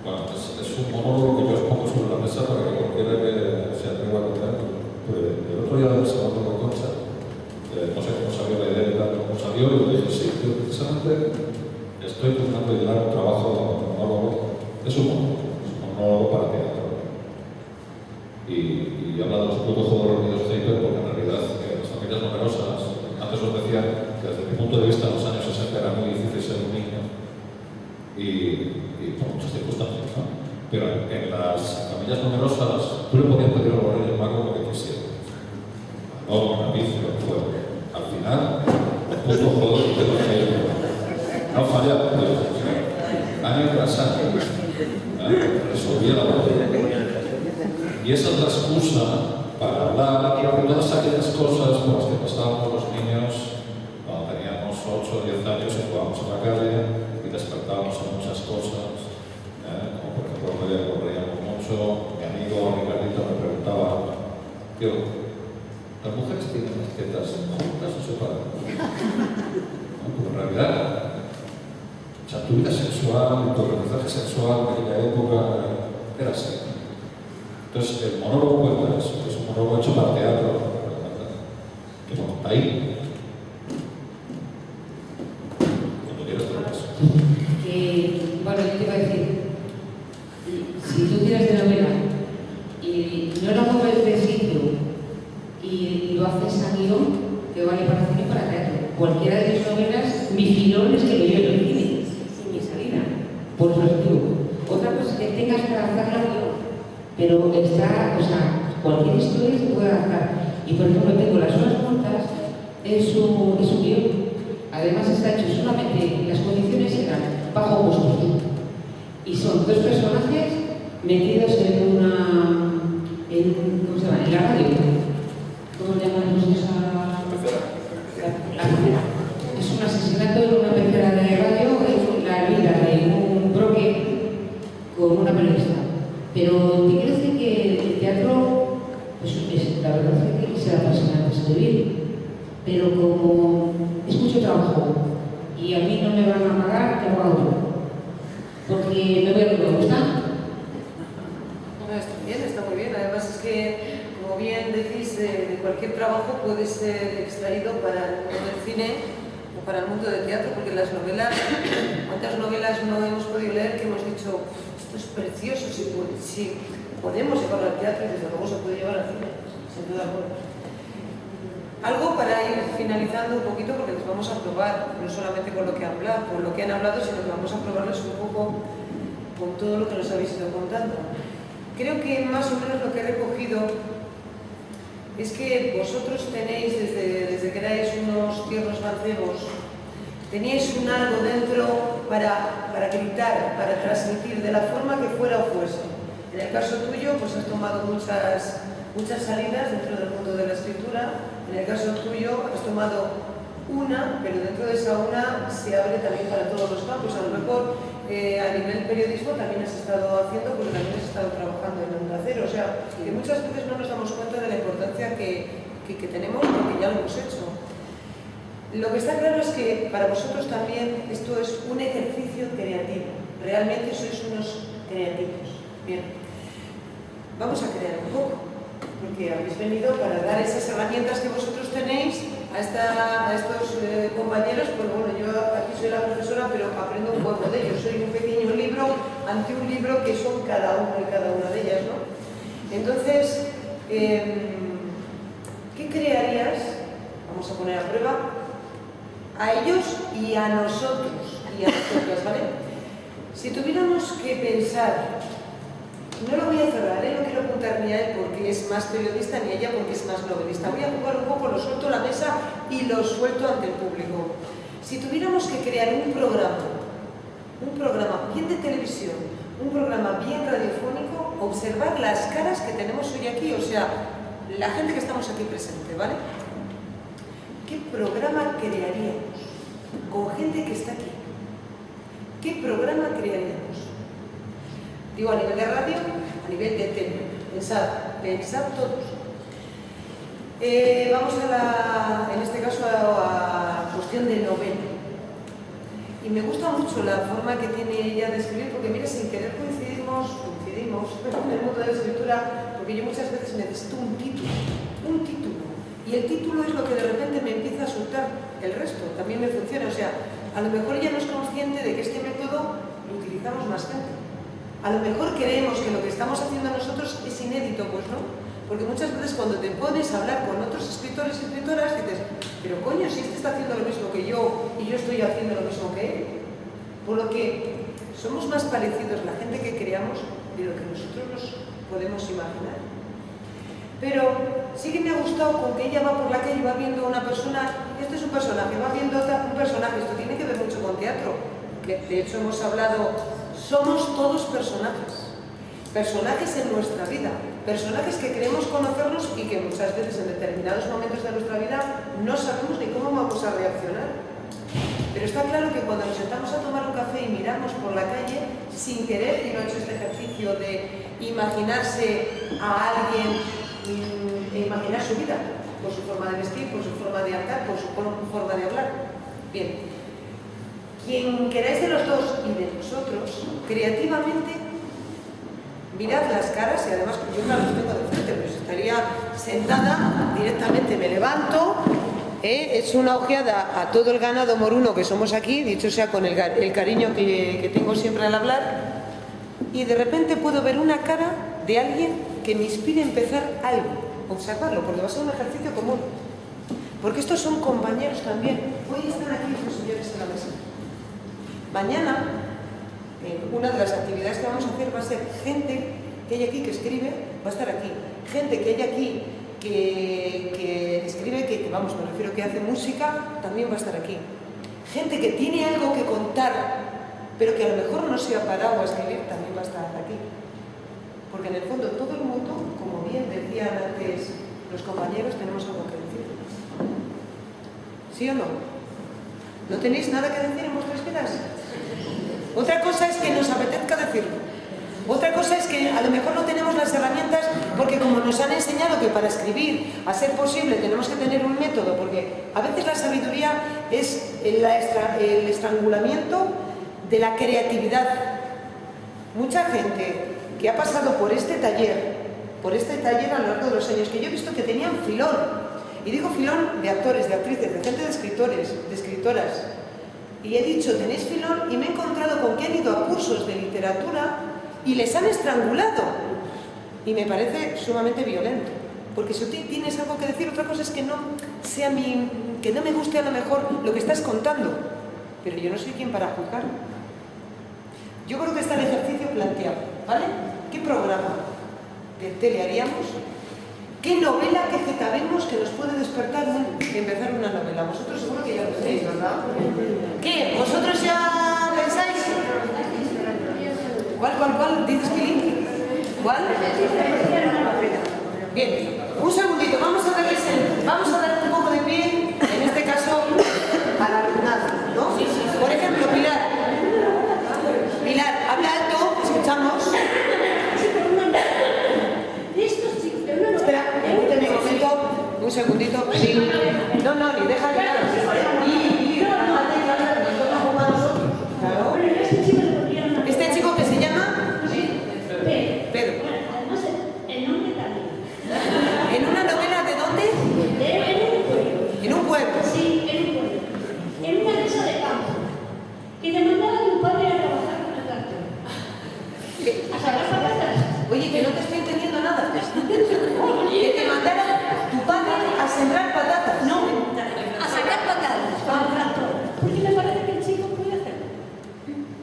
Bueno, es un monólogo que yo os pongo sobre la mesa para que cualquiera que se atreva a contar. El otro día de Salvador con Concha, no sé cómo salió la idea de tal, cómo salió, y le dije, sí, yo precisamente estoy buscando llevar un trabajo de monólogo. Es un monólogo para teatro. Y habla de los putos juegos reunidos Hater porque en realidad las familias numerosas, antes os decía que desde mi punto de vista en los años 60 era muy difícil ser un niño y por muchas circunstancias, ¿no? Pero en las familias numerosas tú le podías pedir a los Reyes Magos lo que quisieras. No, una bici, lo que fuera. Al final, los putos juegos de los Hater no fallaban, año tras año. Resolvía la batalla. Y esa es la excusa para hablar de todas aquellas cosas por las que pasábamos los niños cuando teníamos 8 o 10 años y jugábamos en la calle y despertábamos en muchas cosas. Como por ejemplo, corríamos mucho. Mi amigo Ricardito me preguntaba, tío, ¿las mujeres tienen las tetas juntas o separadas? ¿No? Pero en realidad, o sea, tu vida sexual, tu aprendizaje sexual de aquella época era así. Entonces, el monólogo cuenta eso, es un monólogo hecho para teatro, Que bueno, ahí. Cuando quieras te lo paso. Bueno, yo te iba a decir, si tú tiras de novela y no la mueves de sitio y lo haces a guión, te vale para cine y para teatro. Cualquiera de mis novelas, mi filón es que lo lleve en el cine, sin mi salida, por eso os digo. Otra cosa es que tengas que adaptarla a guión, pero está, o sea, cualquier historia se puede adaptar. Y por ejemplo, tengo Las horas muertas, es un guión. Además está hecho solamente, las condiciones eran bajo costos. Y son dos personajes metidos en una, ¿cómo se llama? En la radio. ¿Cómo le llamamos esa? La pecera. Es un asesinato en una pecera de radio, es la vida de un broque con una periodista. Pero te quiero decir que el teatro, pues la verdad es que será apasionante escribir, pero como es mucho trabajo y a mí no me van a pagar, te lo hago yo. Porque me voy a lo que me gusta. Está muy bien. Además es que, como bien decís, de cualquier trabajo puede ser extraído para el mundo del cine o para el mundo del teatro, porque las novelas, ¿cuántas novelas no hemos podido leer que hemos dicho, esto es precioso, si podemos llevarlo al teatro y desde luego se puede llevar al cine, sin duda alguna? Algo para ir finalizando un poquito, porque les vamos a probar, no solamente con lo que han hablado, sino que vamos a probarles un poco con todo lo que nos habéis ido contando. Creo que más o menos lo que he recogido es que vosotros tenéis, desde que erais unos tiernos mancebos, teníais un algo dentro para gritar, para transmitir de la forma que fuera o fuese. En el caso tuyo, pues has tomado muchas salidas dentro del mundo de la escritura. En el caso tuyo has tomado una, pero dentro de esa una se abre también para todos los campos. A lo mejor a nivel periodismo también has estado haciendo, porque también has estado trabajando en Onda Cero. O sea, que muchas veces no nos damos cuenta de la importancia que tenemos, porque ya lo hemos hecho. Lo que está claro es que para vosotros también esto es un ejercicio creativo. Realmente sois unos creativos. Bien, vamos a crear un poco, porque habéis venido para dar esas herramientas que vosotros tenéis a estos compañeros. Pues bueno, yo aquí soy la profesora, pero aprendo un poco de ellos. Soy un pequeño libro ante un libro que son cada uno y cada una de ellas, ¿no? Entonces, ¿qué crearías? Vamos a poner a prueba a ellos y a nosotros y a nosotras, ¿vale? Si tuviéramos que pensar, no lo voy a cerrar, no quiero apuntar ni a él porque es más periodista ni a ella porque es más novelista. Voy a jugar un poco, lo suelto a la mesa y lo suelto ante el público. Si tuviéramos que crear un programa bien de televisión, un programa bien radiofónico, observar las caras que tenemos hoy aquí, o sea, la gente que estamos aquí presente, ¿vale? ¿Qué programa crearíamos con gente que está aquí? ¿Qué programa crearíamos? Digo, a nivel de radio, a nivel de tele. Pensad todos. Vamos en este caso a la cuestión de novela. Y me gusta mucho la forma que tiene ella de escribir, porque mira, sin querer coincidimos en el mundo de la escritura, porque yo muchas veces necesito un título. Y el título es lo que de repente me empieza a soltar el resto. También me funciona. O sea, a lo mejor ella no es consciente de que este método lo utilizamos más gente. A lo mejor creemos que lo que estamos haciendo nosotros es inédito, pues no. Porque muchas veces cuando te pones a hablar con otros escritores y escritoras dices, pero coño, si este está haciendo lo mismo que yo y yo estoy haciendo lo mismo que él. Por lo que somos más parecidos la gente que creamos de lo que nosotros nos podemos imaginar. Pero sí que me ha gustado con que ella va por la calle y va viendo a una persona, este es un personaje, va viendo un personaje, esto tiene que ver mucho con teatro, que de hecho hemos hablado, somos todos personajes en nuestra vida, personajes que queremos conocernos y que muchas veces en determinados momentos de nuestra vida no sabemos ni cómo vamos a reaccionar. Pero está claro que cuando nos sentamos a tomar un café y miramos por la calle, sin querer, y no he hecho este ejercicio de imaginarse a alguien e imaginar su vida, por su forma de vestir, por su forma de andar, por su forma de hablar. Bien, quien queráis de los dos y de nosotros, creativamente Mirad las caras y además yo claro los tengo de frente, pero si estaría sentada directamente me levanto, es una ojeada a todo el ganado moruno que somos aquí, dicho sea con el cariño que tengo siempre al hablar, y de repente puedo ver una cara de alguien que me inspire a empezar algo, observarlo, porque va a ser un ejercicio común. Porque estos son compañeros también. Hoy están aquí los señores en la mesa. Mañana, una de las actividades que vamos a hacer va a ser gente que hay aquí que escribe, va a estar aquí. Gente que hay aquí que escribe, que vamos, me refiero que hace música, también va a estar aquí. Gente que tiene algo que contar, pero que a lo mejor no se ha parado a escribir, también va a estar aquí. Porque en el fondo todo el mundo, como bien decían antes los compañeros, tenemos algo que decir. ¿Sí o no? ¿No tenéis nada que decir en vuestras vidas? Otra cosa es que nos apetezca decirlo. Otra cosa es que a lo mejor no tenemos las herramientas porque como nos han enseñado que para escribir, a ser posible, tenemos que tener un método, porque a veces la sabiduría es el estrangulamiento de la creatividad. Mucha gente que ha pasado por este taller a lo largo de los años, que yo he visto que tenían filón, y digo filón de actores, de actrices, de gente de escritores, de escritoras, y he dicho, tenéis filón, y me he encontrado con que han ido a cursos de literatura y les han estrangulado, y me parece sumamente violento, porque si tienes algo que decir, otra cosa es que no sea que no me guste a lo mejor lo que estás contando, pero yo no soy quien para juzgar. Yo creo que está el ejercicio planteado, ¿vale? ¿Qué programa de tele haríamos? ¿Qué novela que vemos que nos puede despertar empezar una novela? Vosotros seguro que ya lo tenéis, ¿verdad? ¿Qué? ¿Vosotros ya pensáis? ¿Cuál? ¿Dices Pili? ¿Cuál? Bien, un segundito, vamos a dar un poco de pie, en este caso, al alumnado, ¿no? Por ejemplo, Pilar, habla alto, escuchamos. Espera, permíteme un momento, un segundito. Sí. No, ni deja que hablar. Y hazte claro que nos toca jugar a nosotros. Claro. Este chico que se llama Pedro. Además, el nombre también. ¿En una novela de dónde? En un pueblo. Sí, en un pueblo. En una casa de campo. Que demandaba a tu padre a trabajar con el tractor. A sacar patatas. Oye, que no te estoy entendiendo nada. Que te mandara tu padre a sembrar patatas. No, a sacar patatas con el tractor. Porque me parece que el chico puede hacerlo.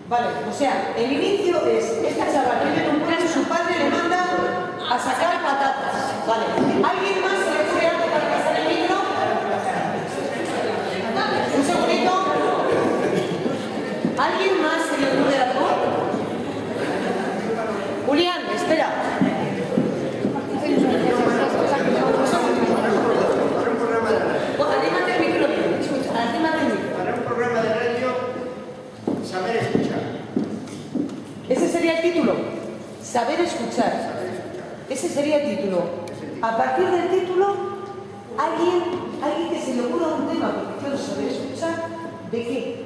Vale, o sea, el inicio es esta chavala que vive en un pueblo y su padre le manda a sacar patatas. Vale, ¿alguien más se le ocurre algo para pasar el micro? Un segundito. ¿Alguien más se le ocurre algo? Julián, espera. Anímate el micro, escucha, anímate el micro. Para un programa de radio, saber escuchar. Ese sería el título. Saber escuchar. Ese sería el título. A partir del título, alguien que se le ocurra un tema, porque quiero saber escuchar, ¿de qué?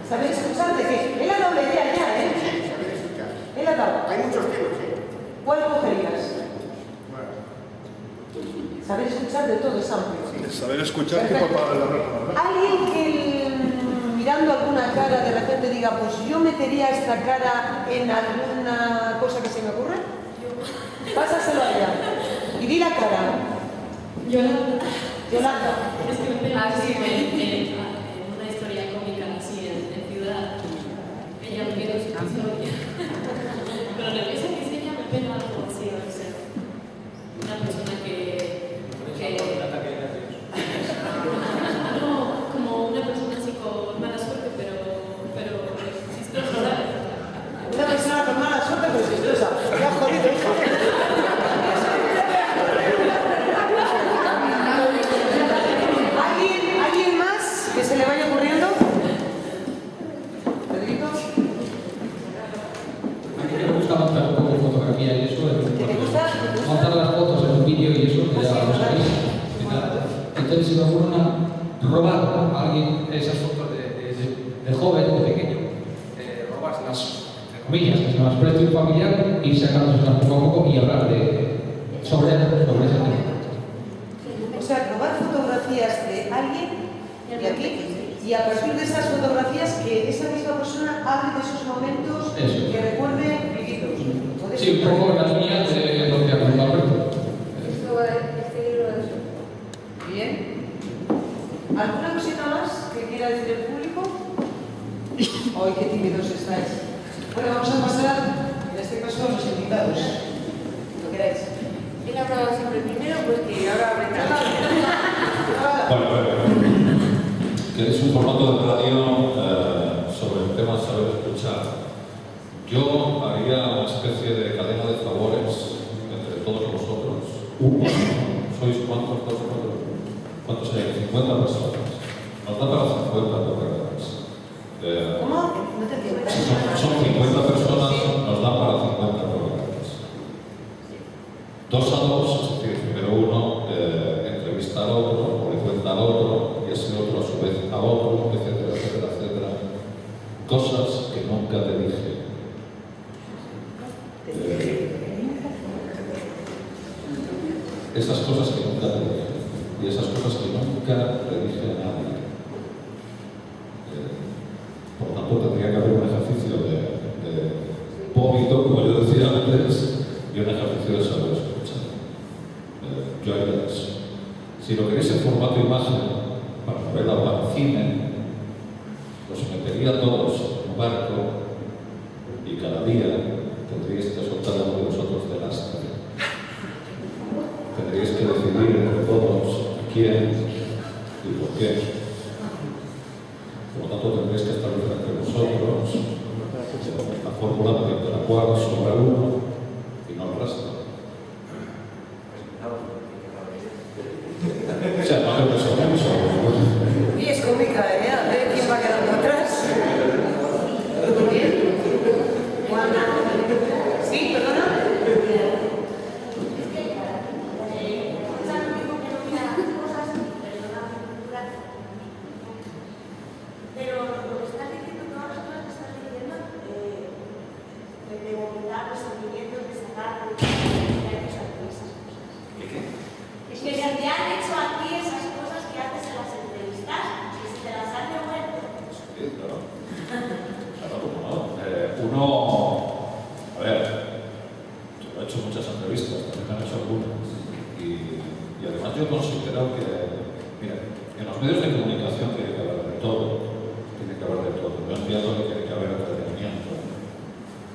¿Saber escuchar de qué? Él ha dado la idea ya, ¿eh? Sí, saber escuchar. Él ha dado. Hay muchos temas, ¿eh? ¿Cuál cogerías? Bueno, Saber escuchar de todo es amplio. Saber escuchar que papá la verdad. Alguien que mirando alguna cara de repente diga, pues yo metería esta cara en alguna cosa que se me ocurre. Pásaselo allá. Y di la cara. Yolanda. Es que me pela así en una historia cómica así en ciudad. Ella me quedó su historia. Pero la pieza que es ella me pela algo así, o sea, una persona no, como una persona así con mala suerte, pero chistosa, ¿sabes? Una persona con mala suerte, pero chistosa. Ya jodido, ¿Alguien más que se le vaya ocurriendo? ¿Pedrito? A mí me gusta montar un poco de fotografía y eso. ¿Qué te gusta? Montar las fotos en un vídeo y eso, que ya lo sabéis. Entonces se me ocurre robar a alguien esas fotos de joven, de pequeño, robárselas, comillas, que se nos preste un familiar, ir sacándose poco a poco y hablar sobre ese tema. O sea, robar fotografías de alguien de aquí y a partir de esas fotografías que esa misma persona hable de esos momentos que recuerde vividos. Sí, un poco en la línea de lo que ha comentado Alberto. Bien. ¿Alguna cosita más que quiera decir el público? ¡Ay, qué tímidos estáis! Bueno, vamos a pasar, en este caso, a los invitados. Lo queráis. ¿Quién ha hablado siempre primero? Pues que ahora hable Bueno, que es un formato de radio sobre el tema saber escuchar. Yo haría una especie de cadena de favores entre todos vosotros. ¿Sois cuántos? ¿Cuántos hay? 50 personas. Nos da para 50 programas. ¿Cómo? No te entiendo. Son 50 personas, nos da para 50 programas. 2 a 2, es decir, primero uno entrevista al otro, o le cuenta al otro, y ese otro a su vez a otro, etcétera, etcétera, etcétera. Cosas que nunca te dije. Esas cosas que nunca te dije. Y esas cosas que nunca le dije a nadie. Por lo tanto, tendría que haber un ejercicio de vómito, como yo decía antes, y un ejercicio de saber escuchar. Yo haría eso. Si lo queréis en formato imagen, para novela o para cine, os metería todos en un barco y cada día tendríais que soltar a uno de vosotros de lastre. Tendríais que decidir entre todos a quién y por qué. Por lo tanto, tendréis que establecer entre vosotros la fórmula mediante la cual sobra uno y no el resto. O sea, más que eso. Y es cómica, a ver quién va quedando atrás. Muy bien. ¿Sí? ¿Perdona? Pero lo que estás diciendo, todas las cosas que estás diciendo, de vomitar, de sentimientos, de sacar, de esas cosas. Es que se te han hecho a ti esas cosas que haces en las entrevistas, que se te las han devuelto. Sí, claro. Claro, no. Uno, a ver, yo he hecho muchas entrevistas, también me han hecho algunas. Y además yo considero que, mira, en los medios de comunicación tiene que haber de todo. Tiene que haber de todo. No entiendo que tiene que haber entretenimiento.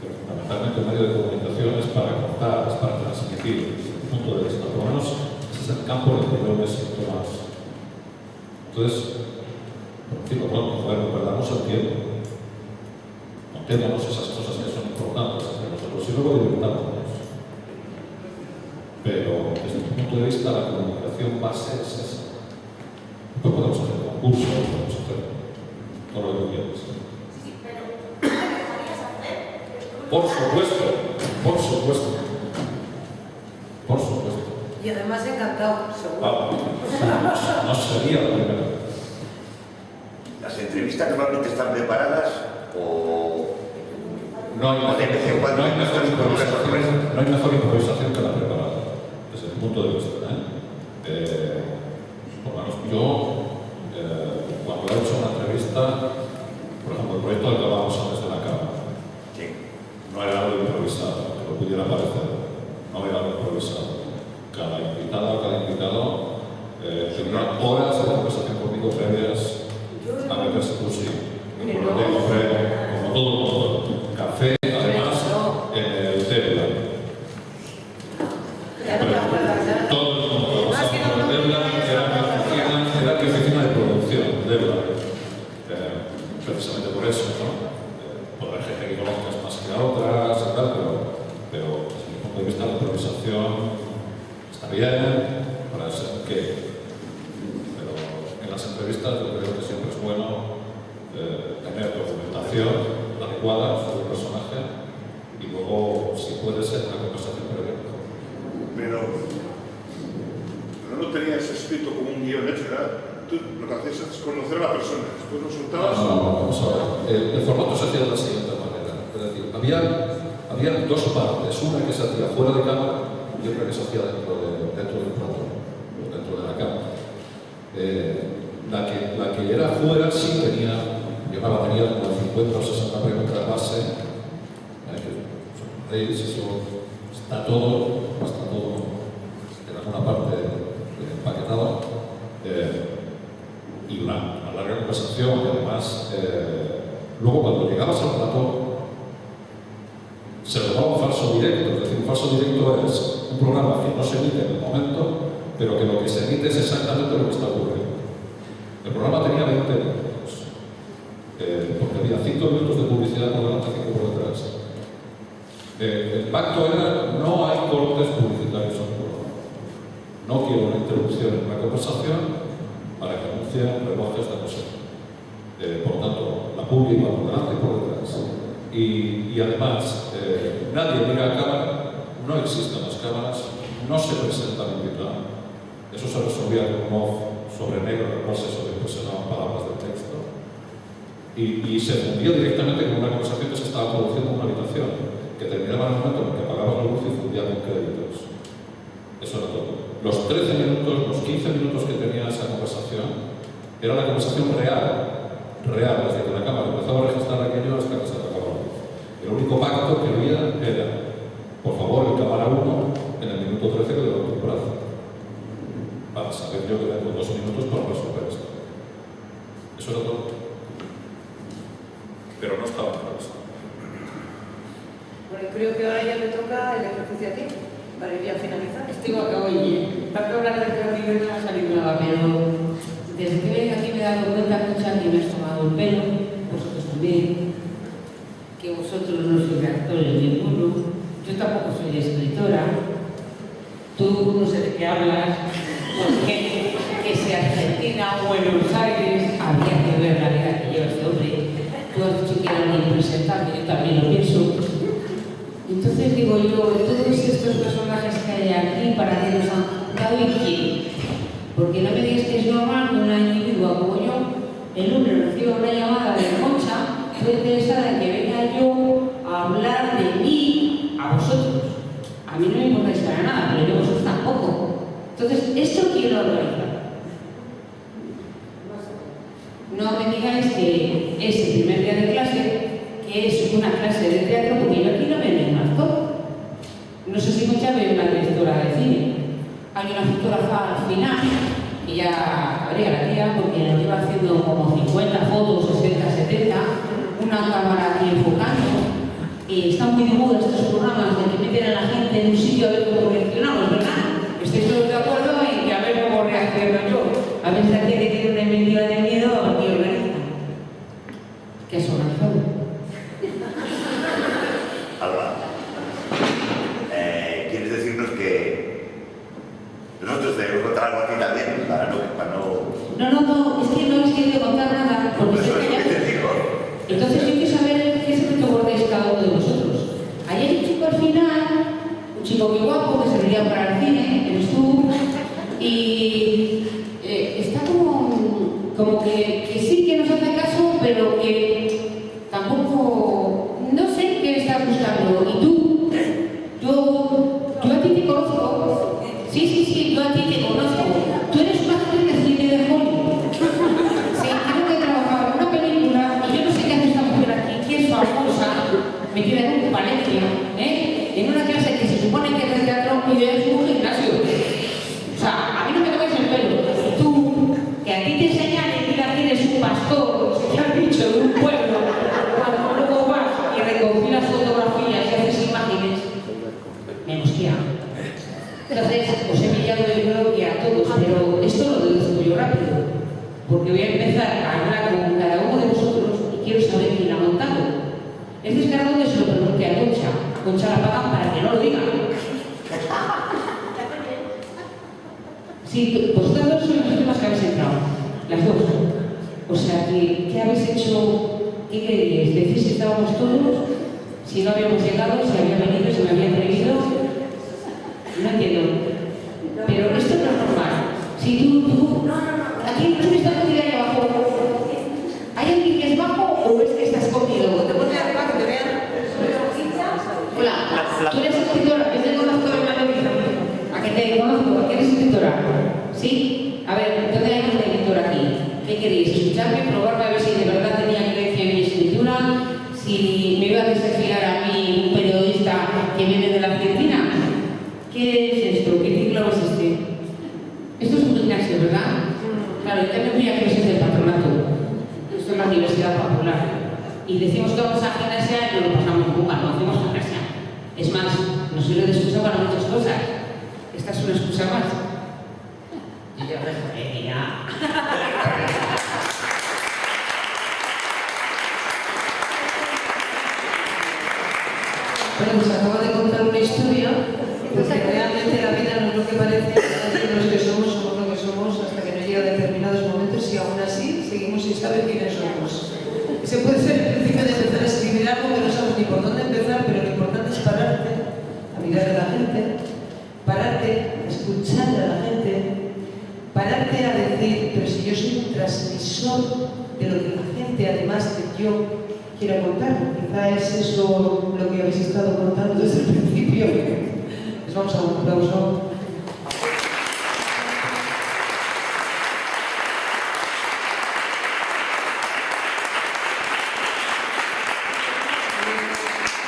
Pero fundamentalmente el medio de comunicación es para contar, es para transmitir desde un punto de vista. Por lo menos ese es el campo en el que yo me siento más. Entonces, por decirlo pronto, joder, no perdamos el tiempo. Contémonos esas cosas que son importantes entre nosotros y luego divirtámonos. Pero desde mi punto de vista la comunicación base es esa. Después podemos hacer concursos, podemos hacer todo lo que quieras. Sí, pero ¿qué dejarías hacer? Por supuesto, por supuesto. Por supuesto. Y además encantado, seguro. No sería la primera. ¿Las entrevistas normalmente están preparadas o...? No hay mejor improvisación que la preparada, desde mi punto de vista. Por lo menos yo, cuando he hecho una entrevista, por ejemplo, el proyecto del que hablábamos antes de la cama, no era algo improvisado, que lo pudiera parecer, no era algo improvisado. Cada invitada o cada invitado tenía horas de conversación conmigo previas a mi persecución. Como todo el mundo. Café, además, en el Debla. Todo el mundo pasaba por el Debla, era mi oficina de producción, Debla. Precisamente por eso, ¿no? Podrá haber gente que conozcas más que a otras, y tal, pero desde mi punto de vista la improvisación está bien, para ser que. Pero en las entrevistas yo creo que siempre es bueno tener documentación adecuada sobre el personaje y luego, si puede ser, una conversación previa. Pero no lo tenías escrito como un guión hecho, ¿verdad? Tú lo que hacías es conocer a la persona, después lo soltabas. No, vamos a ver. El formato se hacía de la siguiente manera. Es decir, había había dos partes, una que se hacía fuera de cámara y otra que se hacía dentro del plató, dentro de la cámara. La que era fuera sí tenía una batería como de 50 o 60 preguntas base. Eso está todo en alguna parte empaquetado. Y una larga conversación, y además, luego cuando llegabas al plató, se rodaba un falso directo. Es decir, un falso directo es un programa que no se emite en el momento, pero que lo que se emite es exactamente lo que está ocurriendo. El programa tenía 20 minutos, porque había 5 minutos de publicidad por delante, 5 por detrás. El pacto era: no hay cortes publicitarios en el programa. No quiero una interrupción en una conversación para que anuncien relojes de no sé. Por lo tanto, la pública va por delante y por detrás. Y además, nadie mira a cámara, no existen las cámaras, no se presenta el invitado. Eso se resolvía con un off sobre negro, en el cual se sobreimpresionaban palabras del texto. Y se fundía directamente con una conversación que se estaba produciendo en una habitación, que terminaba en el momento en el que apagabas la luz y fundía con créditos. Eso era todo. Los 13 minutos, los 15 minutos que tenía esa conversación, era la conversación real, desde que la cámara empezaba a registrar aquello hasta que se acababa la luz. El único pacto que había era: por favor, el cámara 1, en el minuto 13 que levantó un brazo, para saber yo que tengo 2 minutos para resolver esto. Eso era todo. Pero no estaba previsto. Bueno, creo que ahora ya me toca el ejercicio a ti, para ya finalizar. Estoy oye, tanto hablar del creativo no ha salido nada, pero desde que vengo aquí me he dado cuenta, Concha, que me has tomado el pelo, vosotros también, que vosotros no sois redactores ninguno, yo tampoco soy escritora, tú no sé de qué hablas, porque que sea Argentina o Buenos Aires, habría que ver la vida que lleva este hombre. Tú has dicho que era muy impresentable, yo también lo pienso. Entonces digo yo, todos estos personajes que hay aquí, ¿para qué nos han dado y quién? Porque no me digas que es normal que una individua como yo, el lunes reciba una llamada de Concha, estoy interesada en que venga yo a hablar de mí a vosotros. A mí no me importáis para nada, pero yo a vosotros tampoco. Entonces, ¿esto quién lo organiza? No me digáis que es el primer día de clase, que es una clase de teatro, porque yo aquí no me veo un actor. No sé si Concha ve una directora de cine. Hay una fotógrafa al final, que ya habría la tía, porque la lleva haciendo como 50 fotos, 60, 70, una cámara aquí enfocando. Y están muy de moda estos programas de que meten a la gente en un sitio a ver cómo reaccionamos, ¿verdad? ¿Estáis todos de acuerdo en que a ver cómo reacciono yo? A ver si la tía que tiene una inventiva de miedo, a ver qué organiza. ¿Qué has organizado? Alba, ¿quieres decirnos que nosotros debemos contar algo aquí también? Para No, es que no habéis querido contar nada. Porque eso es lo que te digo. Entonces yo quiero saber qué secreto guardáis cada uno de vosotros. Ahí hay un chico al final, un chico muy guapo que serviría para el cine, eres tú, y está como que sí que nos hace caso, pero que tampoco, no sé qué estás buscando. Y tú, yo a ti te conozco. Sí, yo a ti te conozco. Tú eres una actriz de cine de Hollywood. Sí, creo que he trabajado en una película y yo no sé qué hace esta mujer aquí, que es famosa, metida en un Palencia, en una clase que se supone que es de teatro y es un gimnasio. O sea, a mí no me toques el pelo. Tú, que a ti te enseñan y mira que eres un pastor, que has dicho de un pueblo, cuando luego vas y recopilas fotografías y haces imágenes, me mosquea. Entonces, os he pillado yo creo que a todos, pero esto lo deduzco yo rápido, porque voy a empezar a hablar con cada uno de vosotros y quiero saber quién ha montado. Es descarado que se lo pregunte a Concha. Concha la pagan para que no lo diga. Sí, vosotras dos sois las últimas que habéis entrado, las dos. O sea, ¿qué habéis hecho? ¿Qué queríais? ¿Decís si estábamos todos? Si no habíamos llegado, si había venido, si me había atrevido. No entiendo. Pero esto no es normal. Si tú, aquí tú estás comida ahí abajo. ¿Hay alguien que es bajo o es que estás comido? Te pones arriba que te vean. si me iba a desafiar a mí un periodista que viene de la Argentina. ¿Qué es esto? ¿Qué ciclo es este? Esto es un gimnasio, ¿verdad? Claro, yo también voy a clases del patronato. Esto es la Universidad Popular. Y decimos que vamos a gimnasia y no lo pasamos nunca, no hacemos gimnasia. Es más, nos sirve de excusa para muchas cosas. Esta es una excusa más. Y yo, mira. Bueno, pues acaba de contar una historia, porque realmente la vida no es lo que parece, los que somos lo que somos hasta que nos llega a determinados momentos y aún así seguimos sin saber quiénes somos. Se puede ser el principio de empezar a escribir algo que no sabes ni por dónde empezar, pero lo importante es pararte a mirar a la gente, pararte a escuchar a la gente, pararte a decir, pero si yo soy un transmisor de lo que la gente, además de yo, quiera contar. Quizá es eso lo que habéis estado contando desde el principio. Les vamos a dar un aplauso.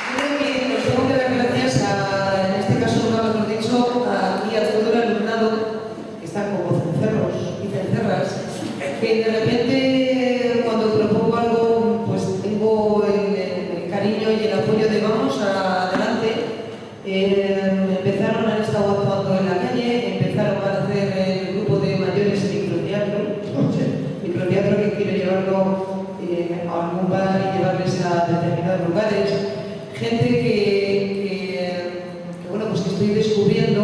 Yo creo que os tengo que dar gracias a, en este caso, no lo hemos dicho, y a todo el alumnado que está como cencerros y cencerras, que de repente cuando propongo algo, pues tengo el cariño y el apoyo de vamos adelante. Empezaron, han estado actuando en la calle, empezaron a hacer el grupo de mayores microteatro que quiere llevarlo a algún bar y llevarles a determinados lugares. Gente que bueno, pues que estoy descubriendo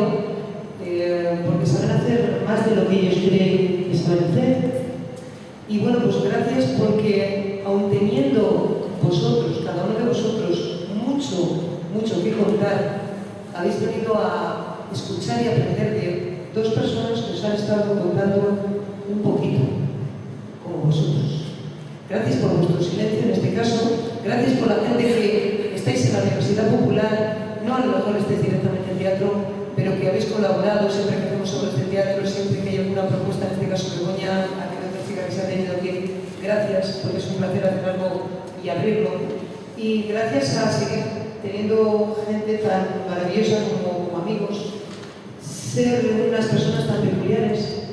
porque saben hacer más de lo que ellos creen que saben hacer. Y bueno, pues gracias porque aun teniendo vosotros, cada uno de vosotros, mucho que contar, habéis venido a escuchar y aprender de dos personas que os han estado contando un poquito, como vosotros. Gracias por vuestro silencio en este caso, gracias por la gente que estáis en la Universidad Popular, no a lo mejor estáis directamente en teatro, pero que habéis colaborado siempre que hacemos sobre este teatro, siempre que hay alguna propuesta, en este caso Begoña, que se ha tenido que gracias, porque es un placer hacer algo y abrirlo. Y gracias a seguir teniendo gente tan maravillosa como amigos, ser unas personas tan peculiares,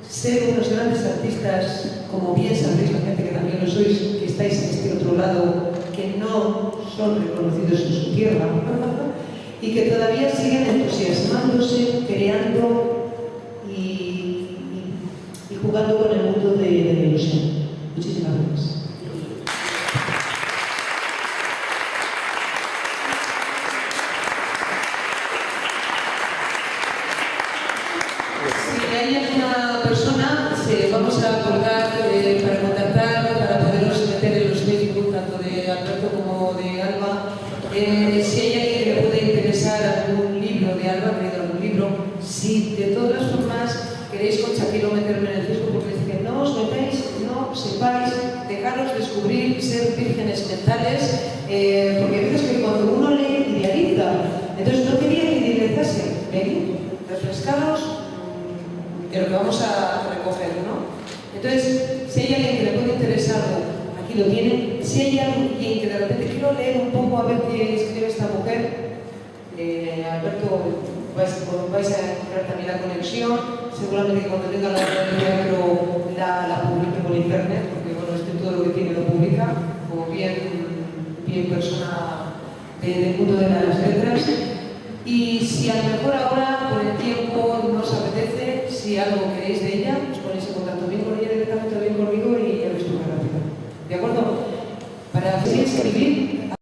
ser unos grandes artistas, como bien sabréis la gente que también lo sois, que estáis en este otro lado, que no son reconocidos en su tierra, y que todavía siguen entusiasmándose, creando y jugando con el mundo de la ilusión. Muchísimas gracias. Si hay alguna persona, vamos a colgar para contactar, para poderos meter en los Facebook, tanto de Alberto como de Alba. Si hay alguien que le puede interesar algún libro de Alba, que leído algún libro, si de todas formas queréis con Shakiro meterme en el Facebook porque dice que no os metáis, no sepáis, dejaros descubrir, ser vírgenes mentales, porque hay veces que cuando uno lee idealiza, entonces no quería que idealizase, venid, refrescaros de lo que vamos a recoger, ¿no? Entonces, si hay alguien que le puede interesar algo, aquí lo tienen. Si hay alguien que de repente quiero leer un poco a ver qué escribe esta mujer, Alberto, vais a encontrar también la conexión. Seguramente que cuando tenga la obra de teatro la publique por internet, porque bueno, todo lo que tiene lo publica, como bien persona del mundo de las letras. Y si a lo mejor ahora, por el tiempo, no os apetece, si algo queréis de ella, os ponéis en contacto bien con ella directamente o bien conmigo y ya lo estoy más rápido. ¿De acuerdo? Para escribir